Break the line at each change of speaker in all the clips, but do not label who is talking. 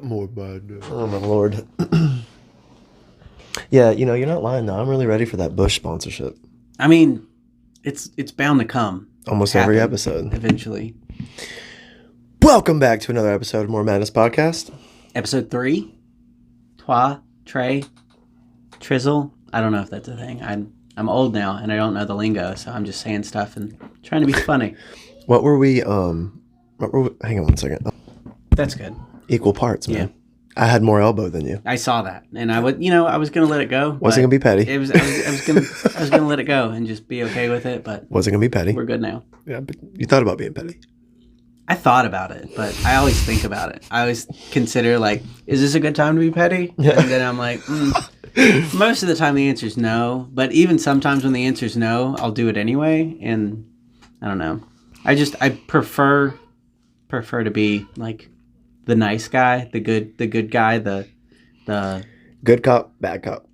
More madness.
Oh my lord. Yeah, you're not lying though. I'm really ready for that Bush sponsorship.
I mean, it's bound to come.
Almost every episode.
Eventually.
Welcome back to another episode of More Madness Podcast.
Episode 3. Trey, Trizzle. I don't know if that's a thing. I'm old now and I don't know the lingo, so I'm just saying stuff and trying to be funny.
What were we, hang on one second.
That's good.
Equal parts, man.
Yeah.
I had more elbow than you.
I saw that, and I was gonna let it go.
Wasn't gonna be petty.
I was gonna let it go and just be okay with it, but
wasn't gonna be petty.
We're good now.
Yeah, but you thought about being petty.
I thought about it, but I always think about it. I always consider, like, is this a good time to be petty? Yeah. And then I'm like, most of the time the answer is no, but even sometimes when the answer is no, I'll do it anyway, and I don't know. I prefer to be, like, the nice guy, the good guy, the
good cop, bad cop.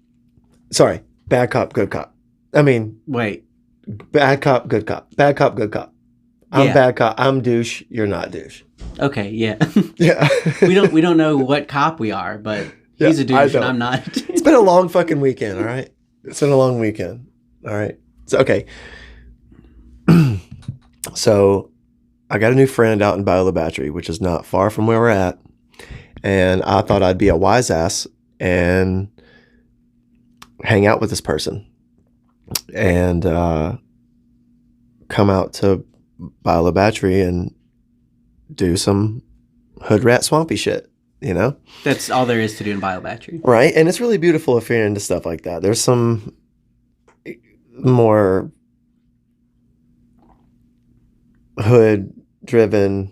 Sorry, bad cop, good cop. I mean,
wait,
bad cop, good cop, bad cop, good cop. I'm bad cop. I'm douche. You're not douche.
Okay, yeah,
yeah.
we don't know what cop we are, but he's a douche and I'm not.
It's been a long fucking weekend. All right, it's been a long weekend. All right, so okay. So I got a new friend out in Biola Battery, which is not far from where we're at. And I thought I'd be a wise ass and hang out with this person and come out to Biola Battery and do some hood rat swampy shit,
That's all there is to do in Biola Battery.
Right. And it's really beautiful if you're into stuff like that. There's some more hood driven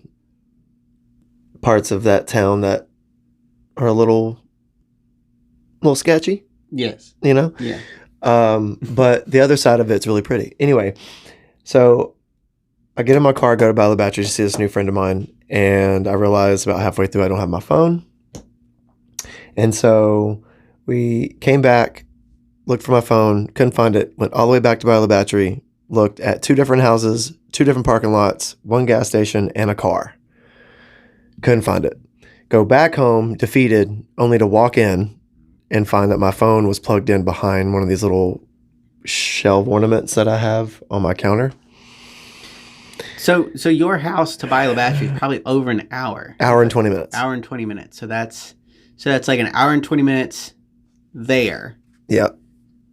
parts of that town that are a little sketchy.
Yes.
Yeah. But the other side of it's really pretty. Anyway, so I get in my car, go to Biola Battery to see this new friend of mine, and I realize about halfway through I don't have my phone. And so we came back, looked for my phone, couldn't find it, went all the way back to Biola Battery, looked at 2 different houses, 2 different parking lots, 1 gas station, and a car. Couldn't find it. Go back home, defeated, only to walk in and find that my phone was plugged in behind one of these little shelf ornaments that I have on my counter.
So your house to Biola Battery is probably over an hour.
Hour and 20 minutes.
Hour and 20 minutes. So that's like an hour and 20 minutes there.
Yep.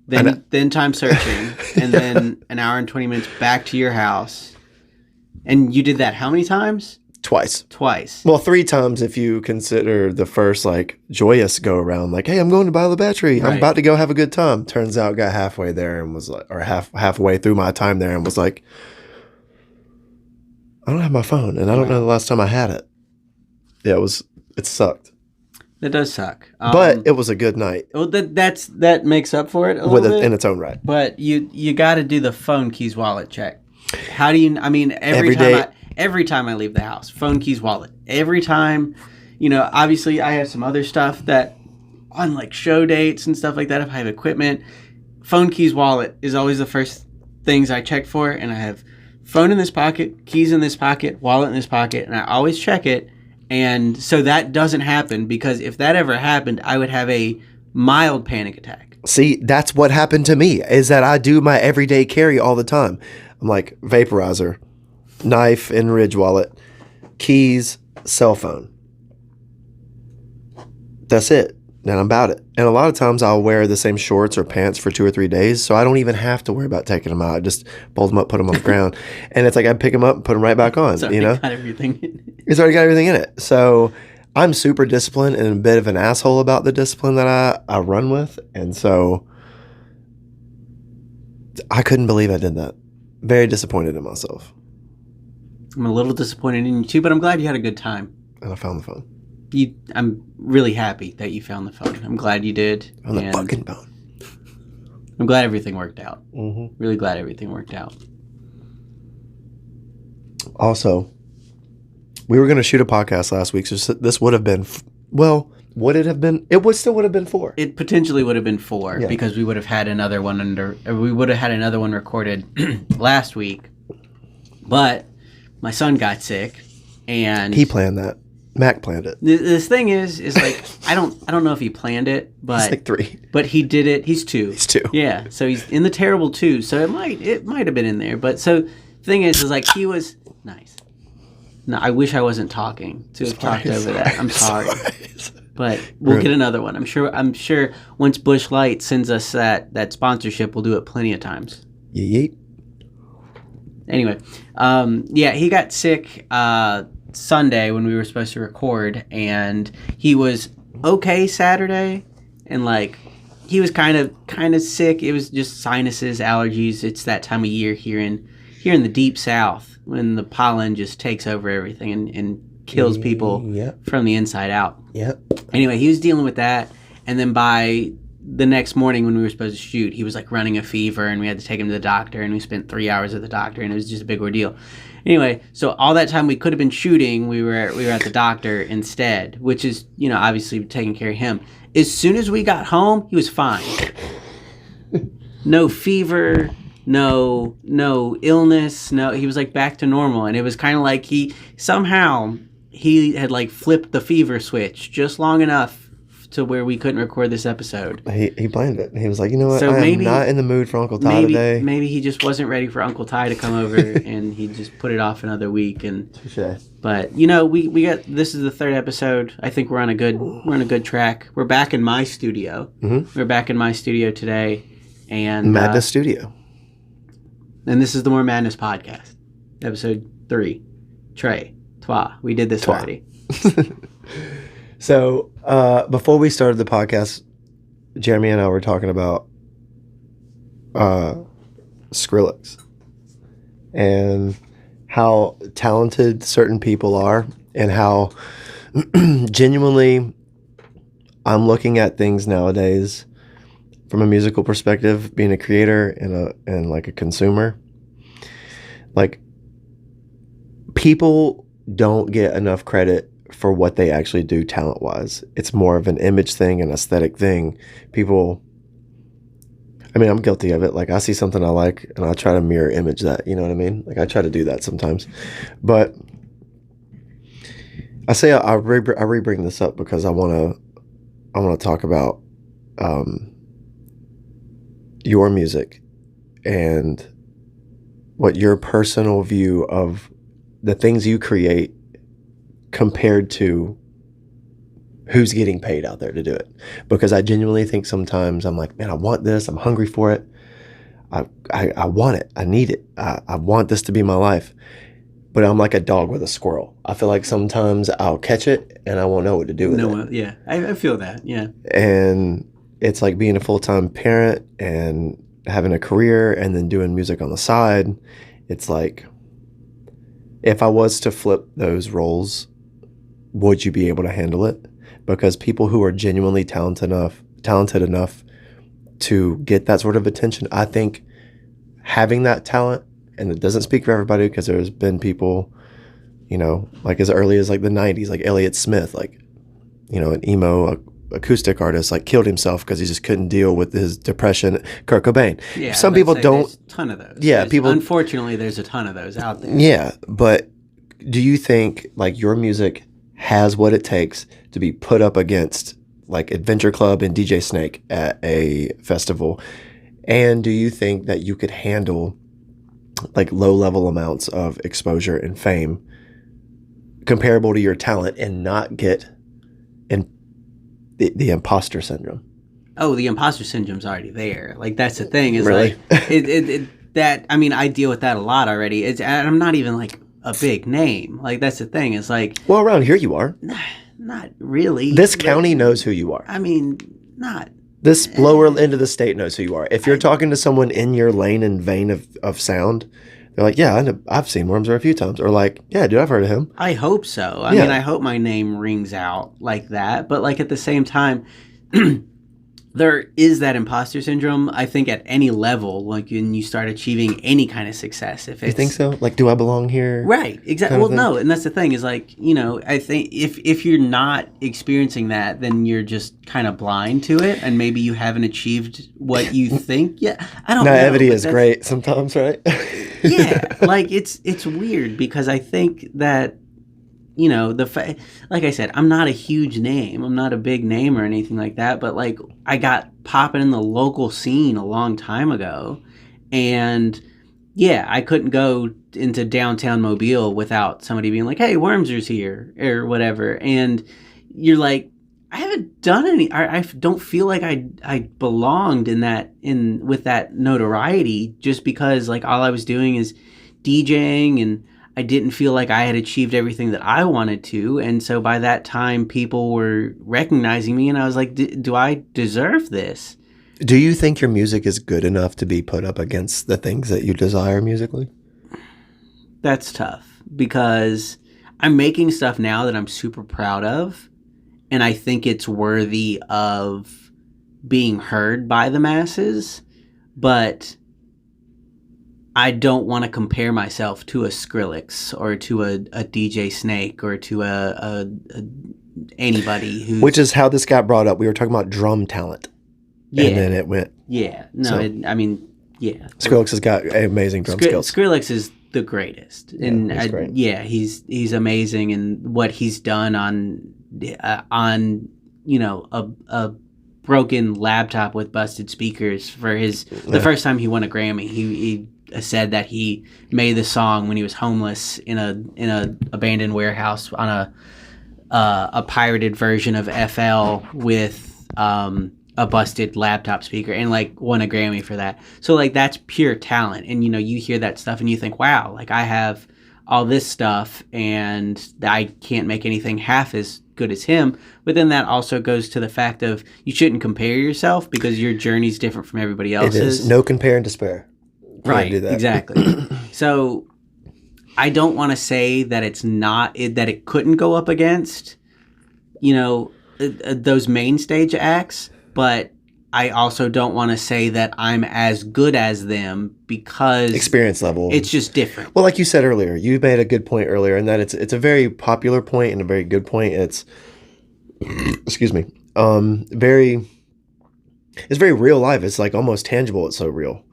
Then time searching, and then an hour and 20 minutes back to your house. And you did that how many times?
Twice.
Well,
3 times if you consider the first, joyous go around. Like, hey, I'm going to Biola Battery.
Right.
I'm about to go have a good time. Turns out got halfway there and was like, or halfway through my time there and was like, I don't have my phone, and I don't know the last time I had it. Yeah, it sucked.
That does suck.
But it was a good night.
Well, that makes up for it a little bit.
In its own right.
But you got to do the phone keys wallet check. How do you? I mean, every time I leave the house, phone keys wallet. Every time, obviously I have some other stuff that on show dates and stuff like that. If I have equipment, phone keys wallet is always the first things I check for, and I have phone in this pocket, keys in this pocket, wallet in this pocket, and I always check it. And so that doesn't happen, because if that ever happened, I would have a mild panic attack.
See, that's what happened to me, is that I do my everyday carry all the time. I'm like vaporizer, knife in Ridge wallet, keys, cell phone. That's it. And I'm about it. And a lot of times I'll wear the same shorts or pants for 2 or 3 days, so I don't even have to worry about taking them out. I just fold them up, put them on the ground. And it's like I pick them up and put them right back on.
It's already got everything in it.
It's already got everything in it. So I'm super disciplined and a bit of an asshole about the discipline that I run with. And so I couldn't believe I did that. Very disappointed in myself.
I'm a little disappointed in you too, but I'm glad you had a good time.
And I found the phone.
I'm really happy that you found the phone. I'm glad you did.
On the fucking phone.
I'm glad everything worked out.
Mm-hmm.
Really glad everything worked out.
Also, we were going to shoot a podcast last week, so this would have been, would it have been? Still would have been 4.
It potentially would have been 4 because we would have had another one recorded last week. But my son got sick, and
he planned that. Mac planned it.
This thing is like I don't know if he planned it, but
He's like 3.
But he did it. He's 2.
He's 2.
Yeah, so he's in the terrible 2. So it might have been in there. But so the thing is like he was nice. No, I wish I wasn't talking to have talked over that. I'm sorry. But we'll get another one. I'm sure once Busch Light sends us that sponsorship, we'll do it plenty of times.
Yeet.
Anyway, he got sick Sunday when we were supposed to record, and he was okay Saturday, and like he was kind of sick. It was just sinuses, allergies. It's that time of year here in the deep south when the pollen just takes over everything and kills people from the inside out.
Yep.
Anyway, he was dealing with that, and then by the next morning when we were supposed to shoot, he was like running a fever, and we had to take him to the doctor, and we spent 3 hours at the doctor, and it was just a big ordeal. Anyway, so all that time we could have been shooting, we were at the doctor instead, which is, obviously taking care of him. As soon as we got home, he was fine. No fever, no illness, he was like back to normal, and it was kind of like he had like flipped the fever switch just long enough to where we couldn't record this episode.
He planned it. He was like, you know what?
So
I'm not in the mood for Uncle Ty today.
Maybe he just wasn't ready for Uncle Ty to come over, and he just put it off another week. And
touche.
But we got this is the 3rd episode. I think we're on a good track. We're back in my studio.
Mm-hmm.
We're back in my studio today, and
Madness Studio.
And this is the More Madness podcast, episode 3. Trey, Twa. We did this already.
So, before we started the podcast, Jeremy and I were talking about Skrillex and how talented certain people are, and how genuinely I'm looking at things nowadays from a musical perspective, being a creator and like a consumer. Like, people don't get enough credit for what they actually do talent-wise. It's more of an image thing, an aesthetic thing. People, I'm guilty of it. Like, I see something I like, and I try to mirror image that, you know what I mean? Like, I try to do that sometimes. But I say I re-bring this up because I want to talk about your music and what your personal view of the things you create compared to who's getting paid out there to do it. Because I genuinely think sometimes I'm like, man, I want this. I'm hungry for it. I want it. I need it. I want this to be my life. But I'm like a dog with a squirrel. I feel like sometimes I'll catch it and I won't know what to do with it.
Yeah, I feel that, yeah.
And it's like being a full-time parent and having a career and then doing music on the side. It's like, if I was to flip those roles, would you be able to handle it? Because people who are genuinely talented enough to get that sort of attention, I think having that talent, and it doesn't speak for everybody because there's been people, like as early as like the 90s, like Elliott Smith, like, an emo acoustic artist, like killed himself because he just couldn't deal with his depression. Kurt Cobain. Yeah, some people don't.
There's a ton of those.
Yeah,
unfortunately, there's a ton of those out there.
Yeah, but do you think like your music has what it takes to be put up against like Adventure Club and DJ Snake at a festival? And do you think that you could handle like low level amounts of exposure and fame comparable to your talent and not get the imposter syndrome?
Oh, the imposter syndrome's already there. Like, that's the thing. Is
really?
Like I deal with that a lot already. And I'm not even like a big name. Like, that's the thing. It's like,
well, around here you are.
Not really.
This county knows who you are.
Not.
This lower end of the state knows who you are. If you're talking to someone in your lane and vein of sound, they're like, yeah, I've seen Wormser a few times. Or like, yeah, dude, I've heard of him.
I hope so. I mean, I hope my name rings out like that. But like at the same time, there is that imposter syndrome, I think, at any level, like when you start achieving any kind of success. If it's,
you think so? Like, do I belong here?
Right, exactly. Well, no, and that's the thing is like, I think if you're not experiencing that, then you're just kind of blind to it, and maybe you haven't achieved what you think. Yeah, I don't know.
Naivety is great sometimes, right?
Yeah, like it's weird because I think that like I said, I'm not a huge name. I'm not a big name or anything like that. But like, I got popping in the local scene a long time ago, and yeah, I couldn't go into downtown Mobile without somebody being like, "Hey, Wormser's here" or whatever. And you're like, I haven't done any. I don't feel like I belonged in with that notoriety, just because like all I was doing is DJing, and I didn't feel like I had achieved everything that I wanted to. And so by that time, people were recognizing me, and I was like, do I deserve this?
Do you think your music is good enough to be put up against the things that you desire musically?
That's tough, because I'm making stuff now that I'm super proud of, and I think it's worthy of being heard by the masses, but I don't want to compare myself to a Skrillex or to a DJ Snake or to a anybody who.
Which is how this got brought up. We were talking about drum talent. Yeah. And then it went.
Yeah. No, so, yeah.
Skrillex has got amazing drum skills.
Skrillex is the greatest.
Yeah,
and
he's great.
Yeah, he's amazing, and what he's done on a broken laptop with busted speakers for the first time he won a Grammy. He said that he made the song when he was homeless in a abandoned warehouse on a pirated version of FL with a busted laptop speaker, and like won a Grammy for that. So like, that's pure talent. And you hear that stuff and you think, wow, like I have all this stuff and I can't make anything half as good as him. But then that also goes to the fact of you shouldn't compare yourself, because your journey's different from everybody else's.
It is. No compare and despair.
Right, do that. Exactly. So I don't want to say that that it couldn't go up against, those main stage acts, but I also don't want to say that I'm as good as them, because
experience level,
it's just different.
Well, like you said earlier, you made a good point earlier, and that it's a very popular point and a very good point. It's excuse me, it's very real life. It's like almost tangible. It's so real.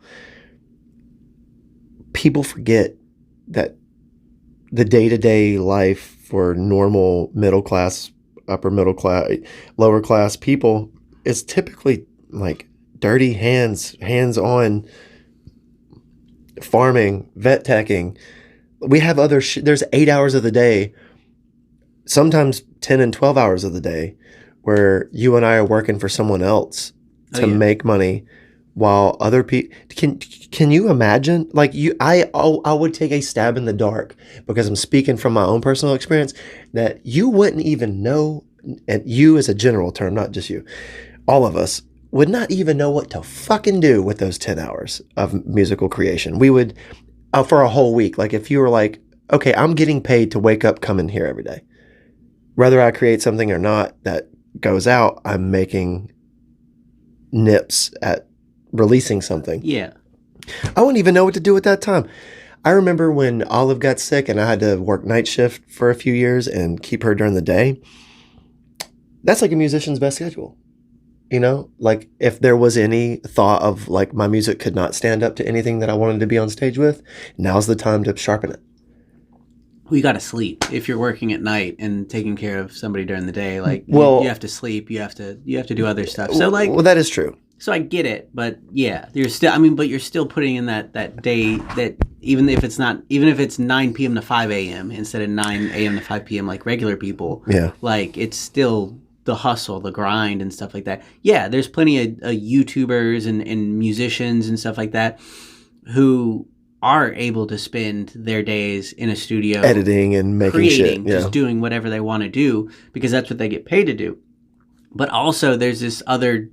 People forget that the day-to-day life for normal middle class, upper middle class, lower class people is typically like dirty hands-on farming, vet teching. We have other there's 8 hours of the day, sometimes 10 and 12 hours of the day, where you and I are working for someone else to make money, while other people can you imagine, like I would take a stab in the dark, because I'm speaking from my own personal experience, that you wouldn't even know, and you as a general term, not just you, all of us would not even know what to fucking do with those 10 hours of musical creation. We would, for a whole week, like if you were like, okay, I'm getting paid to wake up, come in here every day. Whether I create something or not that goes out, I'm making nips at releasing something.
Yeah.
I wouldn't even know what to do at that time. I remember when Olive got sick and I had to work night shift for a few years and keep her during the day. That's like a musician's best schedule. Like if there was any thought of like my music could not stand up to anything that I wanted to be on stage with, now's the time to sharpen it.
We got to sleep. If you're working at night and taking care of somebody during the day, like you have to sleep, you have to do other stuff. So like,
well, that is true.
So I get it, but yeah, you're still putting in that day, that even if it's 9 p.m. to 5 a.m. instead of 9 a.m. to 5 p.m. like regular people.
Yeah.
Like it's still the hustle, the grind and stuff like that. Yeah, there's plenty of YouTubers and musicians and stuff like that who are able to spend their days in a studio
editing and making
creating,
shit. Yeah.
Just doing whatever they want to do, because that's what they get paid to do. But also there's this other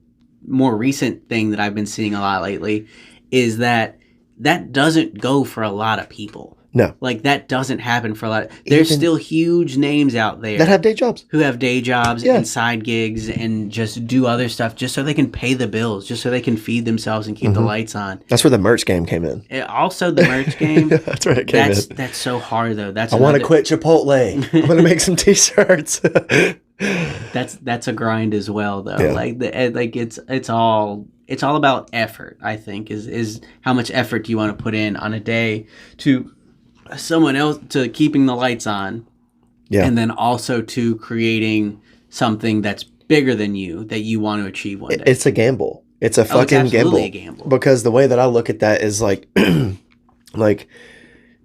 more recent thing that I've been seeing a lot lately, is that doesn't go for a lot of people.
No.
Like that doesn't happen for a lot. There's still huge names out there
that have day jobs.
Who have day jobs and side gigs and just do other stuff just so they can pay the bills, just so they can feed themselves and keep the lights on.
That's where the merch game came in.
Also the merch game.
That's where it came in.
That's so hard though.
I want to quit Chipotle. I'm going to make some t-shirts.
That's a grind as well though. Yeah. It's all about effort, I think, is how much effort do you want to put in on a day to someone else, to keeping the lights on,
Yeah.
And then also to creating something that's bigger than you that you want to achieve one day.
It's a gamble. It's a fucking gamble.
A gamble.
Because the way that I look at that is like, like,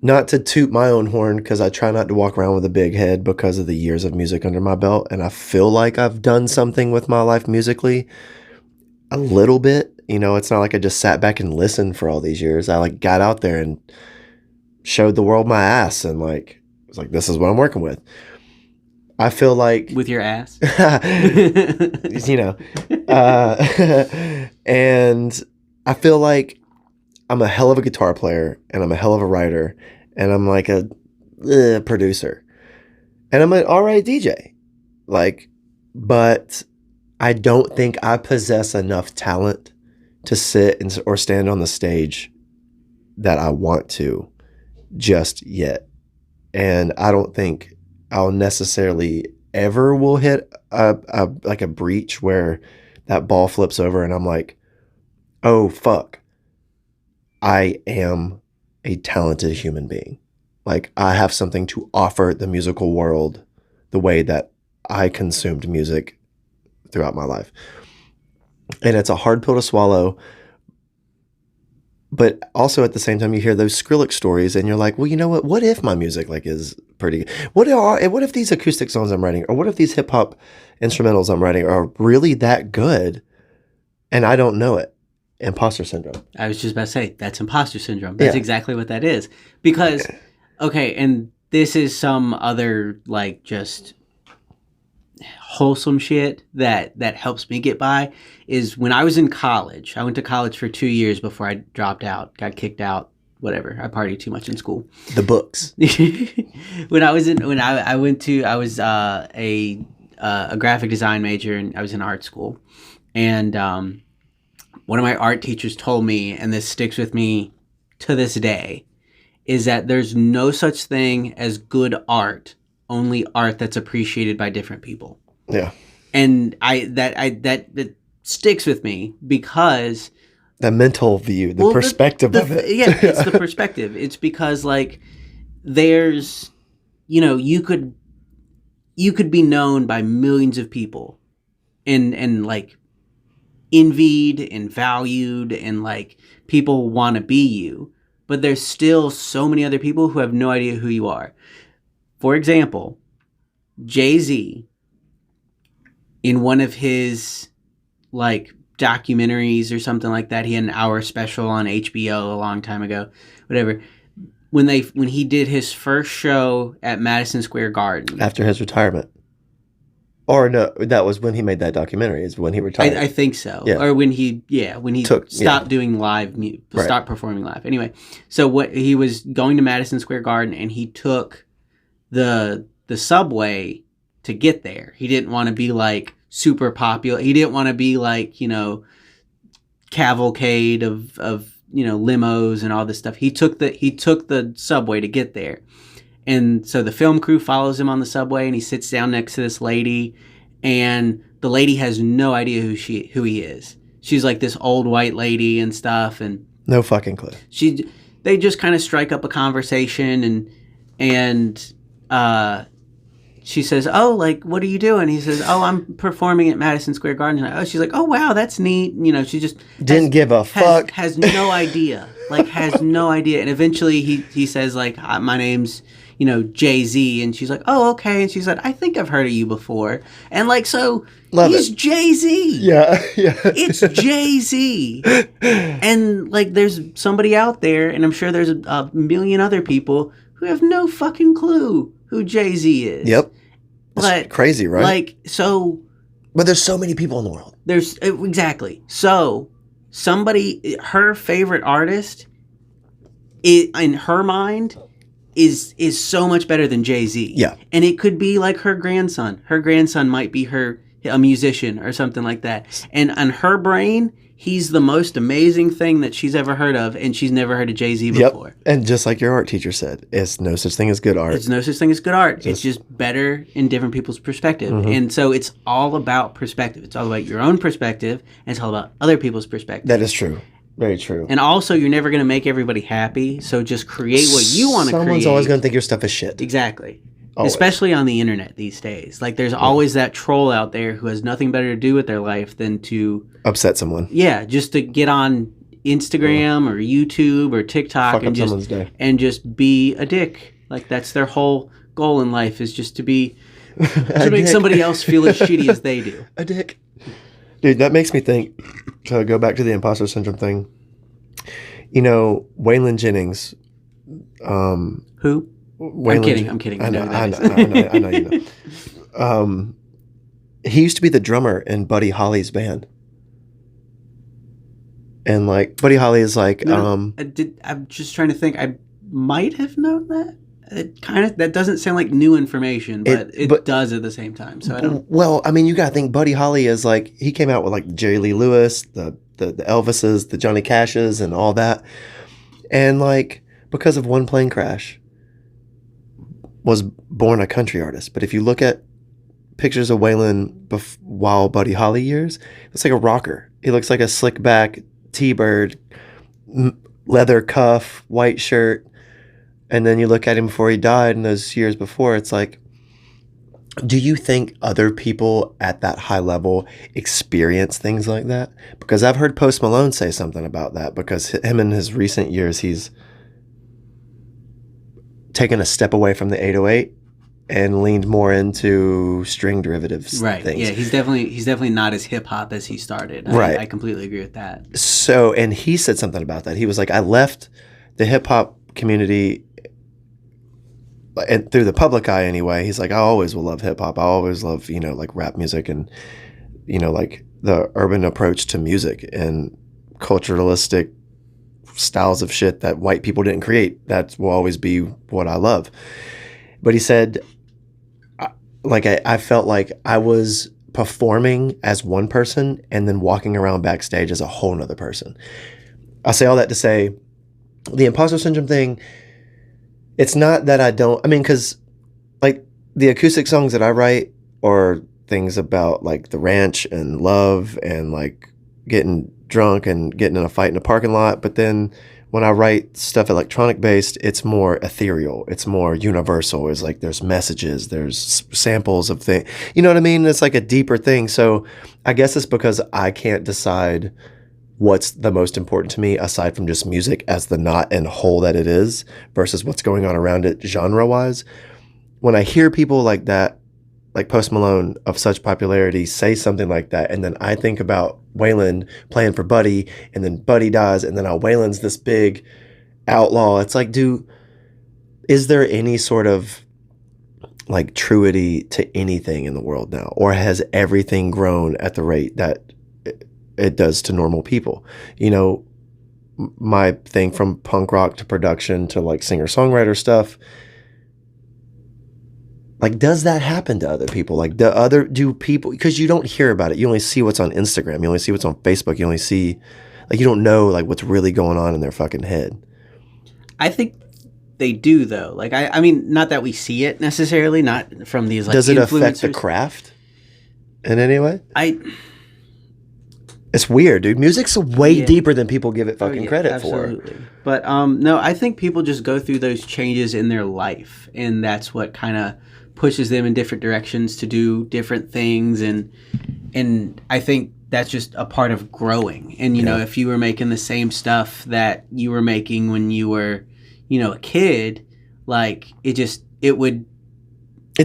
not to toot my own horn, because I try not to walk around with a big head because of the years of music under my belt. And I feel like I've done something with my life musically a little bit. You know, it's not like I just sat back and listened for all these years. I like got out there and showed the world my ass and like, was like, this is what I'm working with. I feel like
with your ass,
you know, and I feel like I'm a hell of a guitar player and I'm a hell of a writer and I'm like a producer and I'm an all right DJ. Like, but I don't think I possess enough talent to sit or stand on the stage that I want to just yet. And I don't think I'll necessarily ever will hit a breach where that ball flips over and I'm like, oh, fuck. I am a talented human being. Like, I have something to offer the musical world the way that I consumed music throughout my life. And it's a hard pill to swallow. But also at the same time, you hear those Skrillex stories and you're like, well, you know what? What if my music like is pretty good? What if these acoustic songs I'm writing, or what if these hip hop instrumentals I'm writing are really that good and I don't know it? Imposter syndrome.
I was just about to say, that's imposter syndrome. That's exactly what that is. Because, okay, and this is some other like just wholesome shit that helps me get by, is when I was in college. I went to college for 2 years before I dropped out, got kicked out, whatever. I partied too much in school.
The books.
I was a graphic design major and I was in art school. And one of my art teachers told me, and this sticks with me to this day, is that there's no such thing as good art, only art that's appreciated by different people.
Yeah.
And that sticks with me because
the mental view, the perspective of it.
Yeah, it's the perspective. It's because like there's, you could be known by millions of people and like envied and valued and like people want to be you, but there's still so many other people who have no idea who you are. For example, Jay-Z, in one of his like documentaries or something like that, he had an hour special on HBO a long time ago, whatever. When he did his first show at Madison Square Garden
after his retirement, or no, that was when he made that documentary. Is when he retired.
I think so. Yeah. Or when he stopped doing live, stopped performing live. Anyway, so he was going to Madison Square Garden and he took the subway to get there. He didn't want to be like super popular. He didn't want to be like, cavalcade of limos and all this stuff. He took the subway to get there. And so the film crew follows him on the subway and he sits down next to this lady and the lady has no idea who he is. She's like this old white lady and stuff and
no fucking clue.
They just kind of strike up a conversation and she says, "Oh, like, what are you doing?" He says, "Oh, I'm performing at Madison Square Garden." Oh, she's like, "Oh, wow, that's neat." She just
didn't give a fuck.
Has no idea. Like, has no idea. And eventually he says, like, "My name's, Jay-Z." And she's like, "Oh, okay." And she said, "I think I've heard of you before." And like, so he's Jay-Z.
Yeah.
It's Jay-Z. And like, there's somebody out there, and I'm sure there's a million other people who have no fucking clue who Jay-Z is.
Yep. That's crazy, right?
Like, so...
But there's so many people in the world.
There's... Exactly. So, her favorite artist, in her mind, is so much better than Jay-Z.
Yeah.
And it could be like her grandson. Her grandson might be a musician or something like that. And on her brain... He's the most amazing thing that she's ever heard of, and she's never heard of Jay-Z before.
Yep. And just like your art teacher said, it's no such thing as good art.
It's no such thing as good art. It's just better in different people's perspective. Mm-hmm. And so it's all about perspective. It's all about your own perspective, and it's all about other people's perspective.
That is true. Very true.
And also, you're never going to make everybody happy, so just create what you want to create.
Someone's always going to think your stuff is shit.
Exactly.
Always.
Especially on the internet these days. Like, there's always that troll out there who has nothing better to do with their life than to
upset someone.
Yeah, just to get on Instagram or YouTube or TikTok and just be a dick. Like, that's their whole goal in life, is just to be to make somebody else feel as shitty as they do.
A dick. Dude, that makes me think, to go back to the imposter syndrome thing. You know, Waylon Jennings.
Who?
Waylon,
I'm kidding.
I know you know. He used to be the drummer in Buddy Holly's band. And like Buddy Holly is like
I'm just trying to think. I might have known that. That doesn't sound like new information, but it does at the same time. So I don't.
Well, I mean, you gotta think Buddy Holly is like, he came out with like Jerry Lee Lewis, the Elvises, the Johnny Cashes, and all that, and like because of one plane crash, was born a country artist. But if you look at pictures of Waylon while Buddy Holly years, it's like a rocker. He looks like a slick back T-bird, leather cuff, white shirt. And then you look at him before he died and those years before, it's like, do you think other people at that high level experience things like that? Because I've heard Post Malone say something about that, because him in his recent years, he's taken a step away from the 808 and leaned more into string derivatives things.
Yeah, he's definitely not as hip hop as he started. I completely agree with that.
So, and he said something about that. He was like, I left the hip hop community, and through the public eye anyway, he's like, I always will love hip hop. I always love, you know, like rap music and, you know, like the urban approach to music and culturalistic styles of shit that white people didn't create. That will always be what I love. But he said, like, I felt like I was performing as one person and then walking around backstage as a whole nother person. I say all that to say, the imposter syndrome thing, it's not that I don't, I mean, because like the acoustic songs that I write are things about like the ranch and love and like getting drunk and getting in a fight in a parking lot. But then when I write stuff electronic based, it's more ethereal. It's more universal. It's like there's messages, there's samples of things. You know what I mean? It's like a deeper thing. So I guess it's because I can't decide what's the most important to me aside from just music as the knot and whole that it is versus what's going on around it genre-wise. When I hear people like that, like Post Malone of such popularity, say something like that, and then I think about Waylon playing for Buddy, and then Buddy dies, and then Waylon's this big outlaw. It's like, is there any sort of like truity to anything in the world now? Or has everything grown at the rate that it does to normal people? You know, my thing from punk rock to production to like singer-songwriter stuff, like, does that happen to other people? Like, do people, because you don't hear about it. You only see what's on Instagram. You only see what's on Facebook. You only see, like, you don't know, like, what's really going on in their fucking head.
I think they do, though. Like, I mean, not that we see it necessarily, not from these, like,
does it
influencers.
affect the craft in any way? It's weird, dude. Music's way deeper than people give it fucking credit for.
But, no, I think people just go through those changes in their life, and that's what kind of pushes them in different directions to do different things, and I think that's just a part of growing. And you know, if you were making the same stuff that you were making when you were, you know, a kid, like it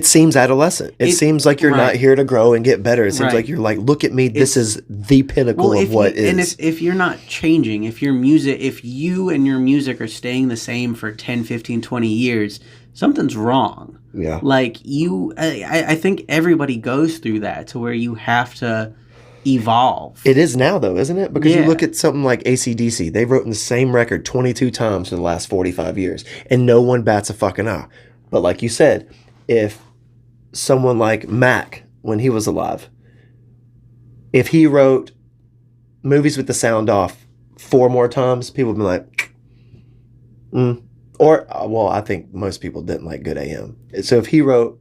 seems adolescent. It seems like you're not here to grow and get better. It seems like you're like, look at me, this is the pinnacle of what is.
And if you're not changing, if you and your music are staying the same for 10, 15, 20 years, something's wrong.
Yeah.
Like I think everybody goes through that, to where you have to evolve.
It is now, though, isn't it? Because you look at something like AC/DC. They've written the same record 22 times for the last 45 years, and no one bats a fucking eye. But like you said, if someone like Mac, when he was alive, if he wrote Movies with the Sound Off 4 more times, people would be like, Or, well, I think most people didn't like Good AM. So if he wrote,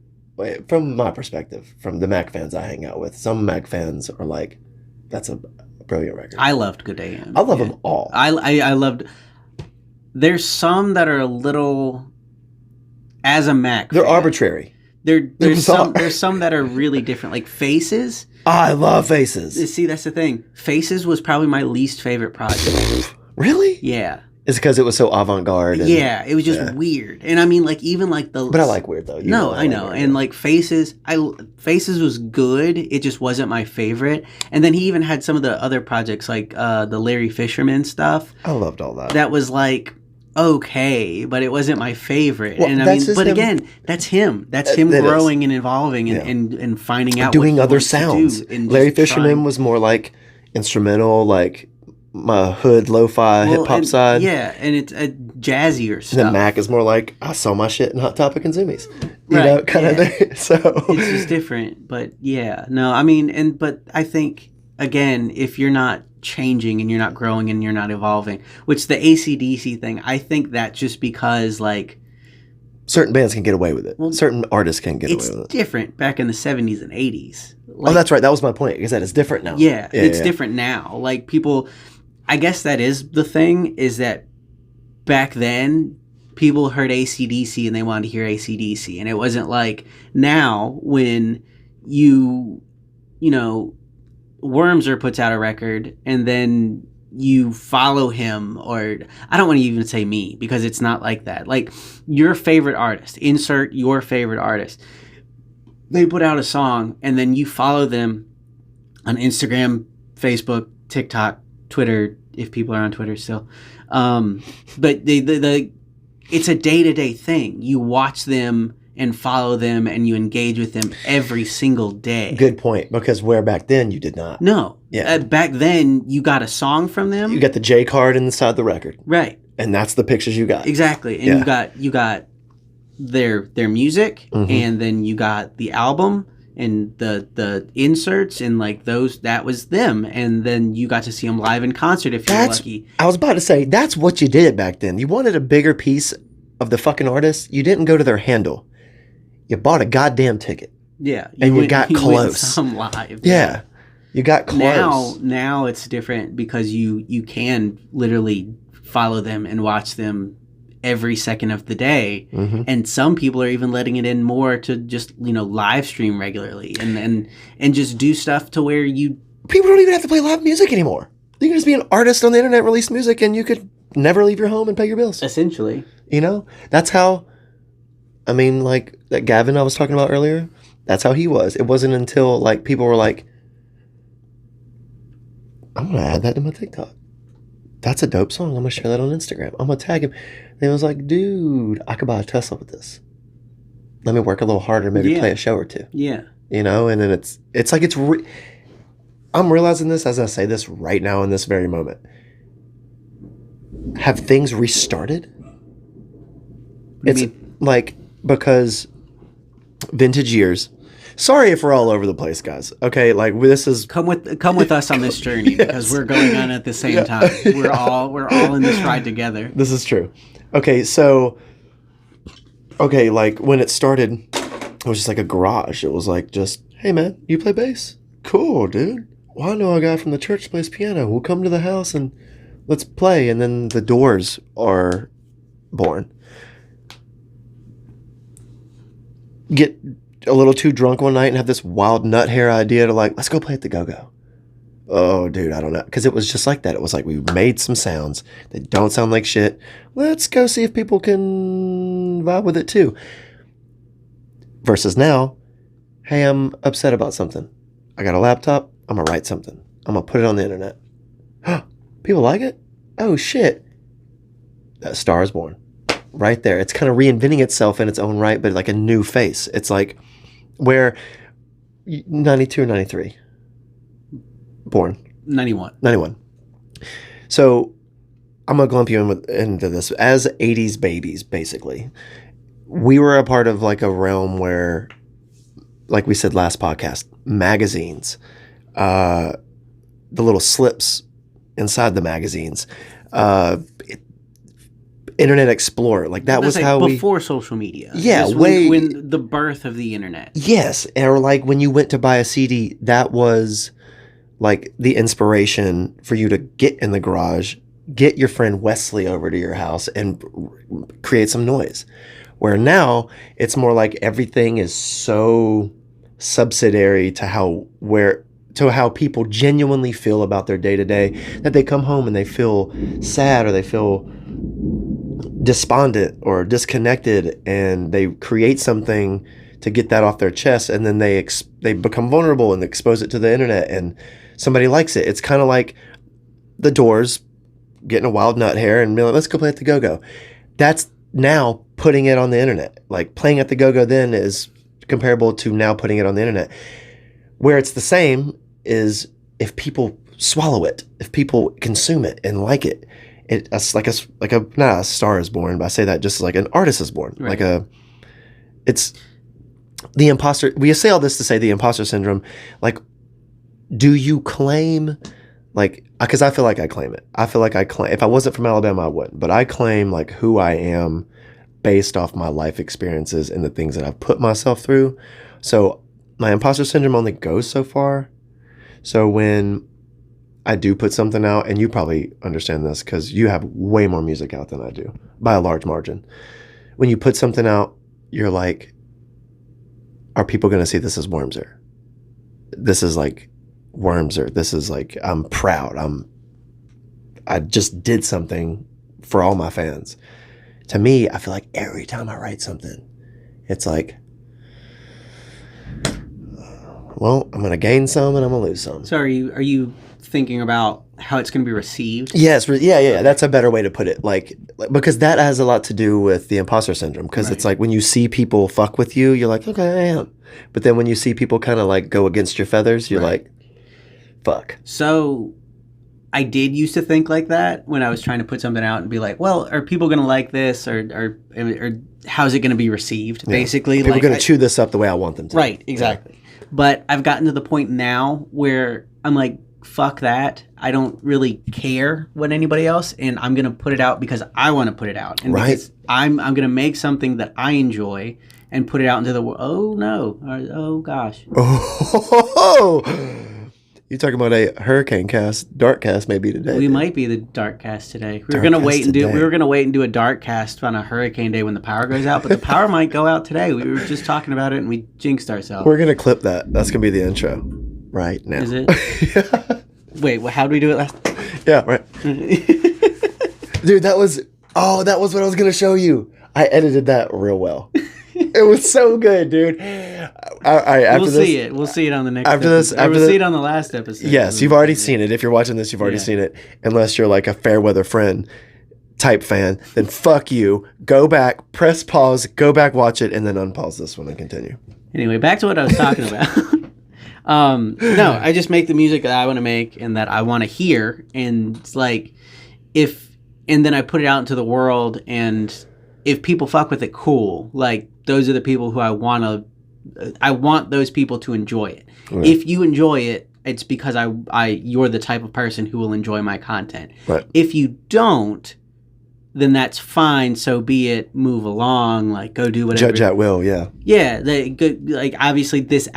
from my perspective, from the Mac fans I hang out with, some Mac fans are like, that's a brilliant record.
I loved Good AM.
I love them all.
I loved, there's some that are a little, as a Mac
they're
fan,
arbitrary.
There's some that are really different, like Faces.
I love Faces.
See, that's the thing. Faces was probably my least favorite project.
Really?
Yeah.
It's because it was so avant-garde.
Yeah, it was just weird. And I mean, like, even like the...
But I like weird, though.
I know. And like Faces was good. It just wasn't my favorite. And then he even had some of the other projects, like the Larry Fisherman stuff.
I loved all that.
That was like, okay, but it wasn't my favorite.
Well,
and I mean, but again, that's him. That's him growing and evolving and finding out
doing
what he
other
wants
sounds.
to do and
Larry Fisherman was more like instrumental, like my hood lo-fi hip hop side.
Yeah, and it's jazzier stuff.
And then Mac is more like, I saw my shit in Hot Topic and Zoomies. You know, kind of thing. So
it's just different. But yeah, no, I mean, but I think, again, if you're not changing and you're not growing and you're not evolving, which the AC/DC thing, I think that's just because, like,
certain bands can get away with it. Well, certain artists can get away with it.
It's different back in the 70s and 80s.
Like, that's right. That was my point. Is that it's different now.
Yeah, it's different now. Like, people... I guess that is the thing, is that back then people heard AC/DC and they wanted to hear AC/DC. And it wasn't like now when you know, Wormser puts out a record and then you follow him, or I don't want to even say me, because it's not like that. Like, your favorite artist, insert your favorite artist. They put out a song and then you follow them on Instagram, Facebook, TikTok, Twitter, if people are on Twitter still. But it's a day-to-day thing. You watch them and follow them and you engage with them every single day.
Good point, because where back then you did not.
No. Yeah. Back then you got a song from them.
You got the J card inside the record.
Right.
And that's the pictures you got.
Exactly. And you got their music, and then you got the album and the inserts, and like those, that was them. And then you got to see them live in concert if you're lucky.
I was about to say, that's what you did back then. You wanted a bigger piece of the fucking artist. You didn't go to their handle. You bought a goddamn ticket.
Yeah.
You got close.
Some live.
Yeah. You got close.
Now it's different because you can literally follow them and watch them every second of the day. And some people are even letting it in more to just, you know, live stream regularly and just do stuff to where
people don't even have to play live music anymore. You can just be an artist on the internet, release music, and you could never leave your home and pay your bills.
Essentially.
You know? That's how, I mean, like that Gavin I was talking about earlier, that's how he was. It wasn't until like people were like, I'm going to add that to my TikTok. That's a dope song. I'm going to share that on Instagram. I'm going to tag him. And he was like, dude, I could buy a Tesla with this. Let me work a little harder, maybe play a show or two.
Yeah.
You know, and then it's like I'm realizing this as I say this right now in this very moment. Have things restarted? It's like, because vintage years. Sorry if we're all over the place, guys. Okay, like this is
come with us on this journey because we're going on at the same time. We're all in this ride together.
This is true. Okay, so like when it started, it was just like a garage. It was like just, hey man, you play bass? Cool, dude. Well, I know a guy from the church plays piano. We'll come to the house and let's play. And then the Doors are born. Get a little too drunk one night and have this wild nut hair idea to like, let's go play at the Go-Go. Oh, dude, I don't know. Because it was just like that. It was like we made some sounds that don't sound like shit. Let's go see if people can vibe with it too. Versus now, hey, I'm upset about something. I got a laptop. I'm going to write something. I'm going to put it on the internet. People like it? Oh, shit. That Star is Born. Right there. It's kind of reinventing itself in its own right, but like a new face. It's like where 92 or 93? Born.
91.
So I'm going to lump you into this. As 80s babies, basically, we were a part of like a realm where, like we said last podcast, magazines, the little slips inside the magazines, Internet Explorer, like that was like how
before social media.
Yeah,
when the birth of the internet.
Yes, or like when you went to buy a CD, that was like the inspiration for you to get in the garage, get your friend Wesley over to your house and create some noise. Where now it's more like everything is so subsidiary to how people genuinely feel about their day to day, that they come home and they feel sad or they feel despondent or disconnected, and they create something to get that off their chest, and then they become vulnerable and expose it to the internet, and somebody likes it. It's kind of like the Doors getting a wild nut hair and being like, let's go play at the go-go. That's now putting it on the internet. Like, playing at the go-go then is comparable to now putting it on the internet. Where it's the same is if people swallow it, if people consume it and like it. It's like not a star is born, but I say that just like an artist is born.
Right.
It's the imposter. We say all this to say the imposter syndrome. Like, do you claim, like, because I feel like I claim it. I feel like I claim, if I wasn't from Alabama, I wouldn't. But I claim like who I am based off my life experiences and the things that I've put myself through. So my imposter syndrome only goes so far. So when I do put something out, and you probably understand this because you have way more music out than I do by a large margin. When you put something out, you're like, are people going to see this as Wormser? This is like Wormser. This is like, I'm proud. I just did something for all my fans. To me, I feel like every time I write something, it's like, well, I'm going to gain some and I'm going to lose some.
So are you thinking about how it's going to be received?
Yes, yeah. That's a better way to put it. Like, because that has a lot to do with the imposter syndrome. Because It's like when you see people fuck with you, you're like, okay, I am. But then when you see people kind of like go against your feathers, you're like, fuck.
So I did used to think like that when I was trying to put something out and be like, well, are people going to like this, or how's it going to be received? Yeah. Basically,
people are going to chew this up the way I want them to.
Right, exactly. Yeah. But I've gotten to the point now where I'm like, fuck that. I don't really care what anybody else, and I'm going to put it out because I want to put it out. And because I'm going to make something that I enjoy and put it out into the world. Oh, no. Oh, gosh.
Oh, you're talking about a hurricane cast, dark cast maybe today.
We might be the dark cast today. We were going to wait and do a dark cast on a hurricane day when the power goes out, but the power might go out today. We were just talking about it and we jinxed ourselves.
We're going to clip that. That's going to be the intro right now.
Is it? Yeah. Wait, well, how did we do it last?
Yeah, right. Dude, that was what I was going to show you. I edited that real well. It was so good, dude. All right,
we'll see it. We'll see it on the next episode. We'll see it on the last episode.
Yes, you've already seen it. If you're watching this, you've already seen it. Unless you're like a fair weather friend type fan, then fuck you. Go back, press pause, go back, watch it, and then unpause this one and continue.
Anyway, back to what I was talking about. No, I just make the music that I want to make and that I want to hear. And it's like, and then I put it out into the world, and if people fuck with it, cool. Like, those are the people who I want those people to enjoy it. Right. If you enjoy it, it's because you're the type of person who will enjoy my content.
Right.
If you don't, then that's fine. So be it. Move along. Like, go do whatever.
Judge at will. Yeah.
Yeah. Like, obviously this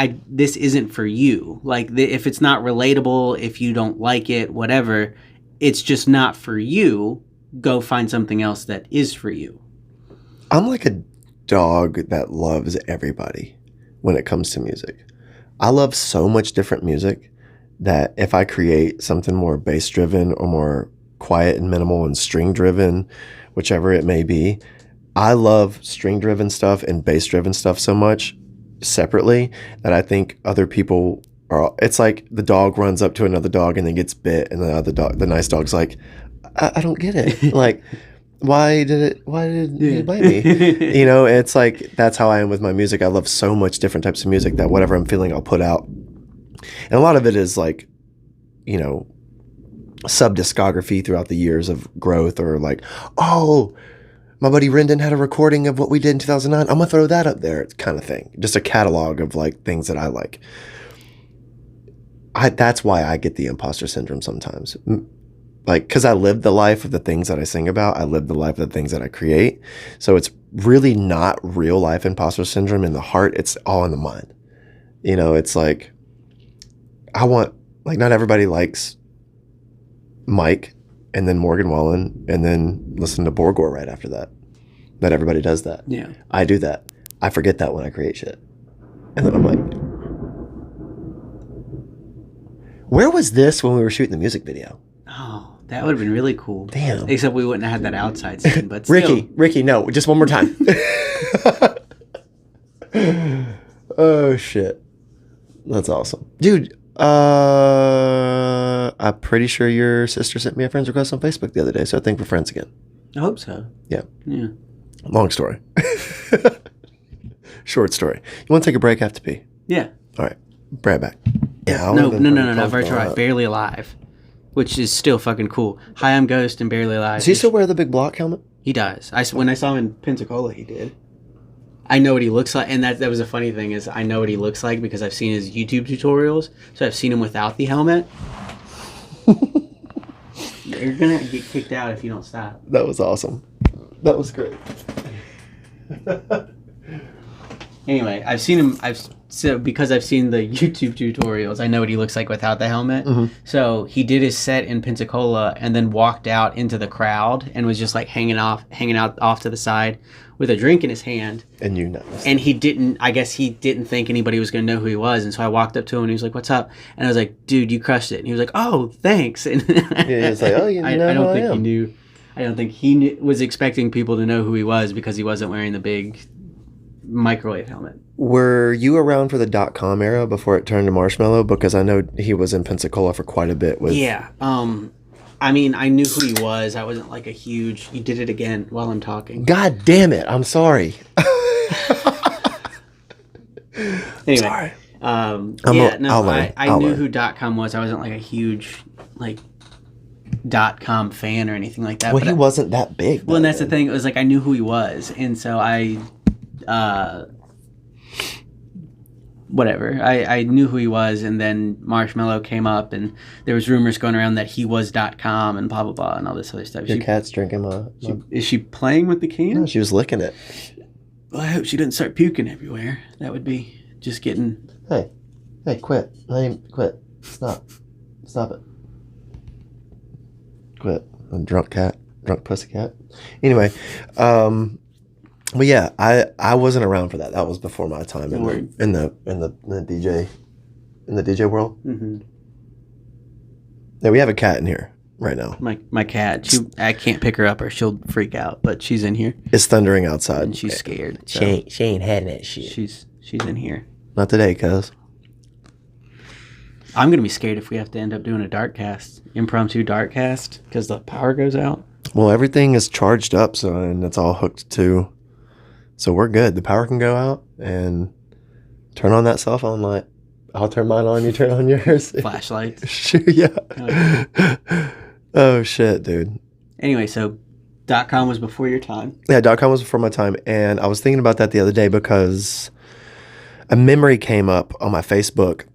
isn't for you. Like, if it's not relatable, if you don't like it, whatever, it's just not for you. Go find something else that is for you.
I'm like a dog that loves everybody when it comes to music. I love so much different music that if I create something more bass driven or more quiet and minimal and string driven, whichever it may be, I love string driven stuff and bass driven stuff so much separately that I think other people are. It's like the dog runs up to another dog and then gets bit, and the nice dog's like, I don't get it. Like, why did he bite me? You know, it's like, that's how I am with my music. I love so much different types of music that whatever I'm feeling, I'll put out. And a lot of it is like, you know, sub discography throughout the years of growth, or like, oh, my buddy Rendon had a recording of what we did in 2009. I'm going to throw that up there, kind of thing. Just a catalog of like things that I like. That's why I get the imposter syndrome sometimes. Like, because I live the life of the things that I sing about. I live the life of the things that I create. So it's really not real life imposter syndrome in the heart. It's all in the mind. You know, it's like, not everybody likes Mike and then Morgan Wallen and then listen to Borgore right after that. that everybody does that.
Yeah.
I do that. I forget that when I create shit. And then I'm like, where was this when we were shooting the music video?
Oh, that would have been really cool.
Damn.
Except we wouldn't have had that outside scene, but still.
Ricky, no, just one more time. Oh, shit. That's awesome. Dude, I'm pretty sure your sister sent me a friend's request on Facebook the other day, so I think we're friends again.
I hope so.
Yeah.
Yeah.
Long story. Short story. You want to take a break? I have to pee.
Yeah.
All right. Be right back. Yeah.
No. Virtual Life. Barely Alive. Which is still fucking cool. Hi, I'm Ghost and Barely Alive.
Does he still wear the big block helmet?
He does. When I saw him in Pensacola, he did. I know what he looks like, and that was a funny thing is I know what he looks like because I've seen his YouTube tutorials, so I've seen him without the helmet. You're gonna get kicked out if you don't stop.
That was awesome. That was great.
Anyway, I've seen him. Because I've seen the YouTube tutorials, I know what he looks like without the helmet.
Mm-hmm.
So he did his set in Pensacola and then walked out into the crowd and was just like hanging out off to the side with a drink in his hand.
And you noticed.
And I guess he didn't think anybody was going to know who he was. And so I walked up to him and he was like, "What's up?" And I was like, "Dude, you crushed it." And he was like, "Oh, thanks." And
yeah, he was like, "Oh, you know
I don't
who
think
I am."
he knew. I don't think he was expecting people to know who he was because he wasn't wearing the big microwave helmet.
Were you around for the .com era before it turned to Marshmallow? Because I know he was in Pensacola for quite a bit.
Yeah. I mean, I knew who he was. I wasn't like a huge... You did it again while I'm talking.
God damn it. I'm sorry.
Anyway.
Sorry.
I knew who .com was. I wasn't like a huge like .com fan or anything like that.
Well, he wasn't that big.
Well, and that's the thing. It was like I knew who he was. And so whatever. I knew who he was, and then Marshmallow came up, and there was rumors going around that he was .com and blah, blah, blah, and all this other stuff.
Your cat's drinking
Is she playing with the can?
No, she was licking it.
Well, I hope she didn't start puking everywhere. That would be just getting...
Hey, quit. Quit. Stop it. Quit. A drunk pussycat. Anyway, well, yeah, I wasn't around for that. That was before my time in the DJ world.
Mm-hmm.
Yeah, we have a cat in here right now.
My cat. I can't pick her up or she'll freak out. But she's in here.
It's thundering outside,
and she's scared. So
she ain't having that shit.
She's in here.
Not today, cuz.
I'm gonna be scared if we have to end up doing a Darkcast, impromptu Darkcast, because the power goes out.
Well, everything is charged up, and it's all hooked to. So we're good. The power can go out and turn on that cell phone light. I'll turn mine on. You turn on yours.
Flashlights.
Sure, yeah. Okay. Oh, shit, dude.
Anyway, so .com was before your time.
Yeah, .com was before my time. And I was thinking about that the other day because a memory came up on my Facebook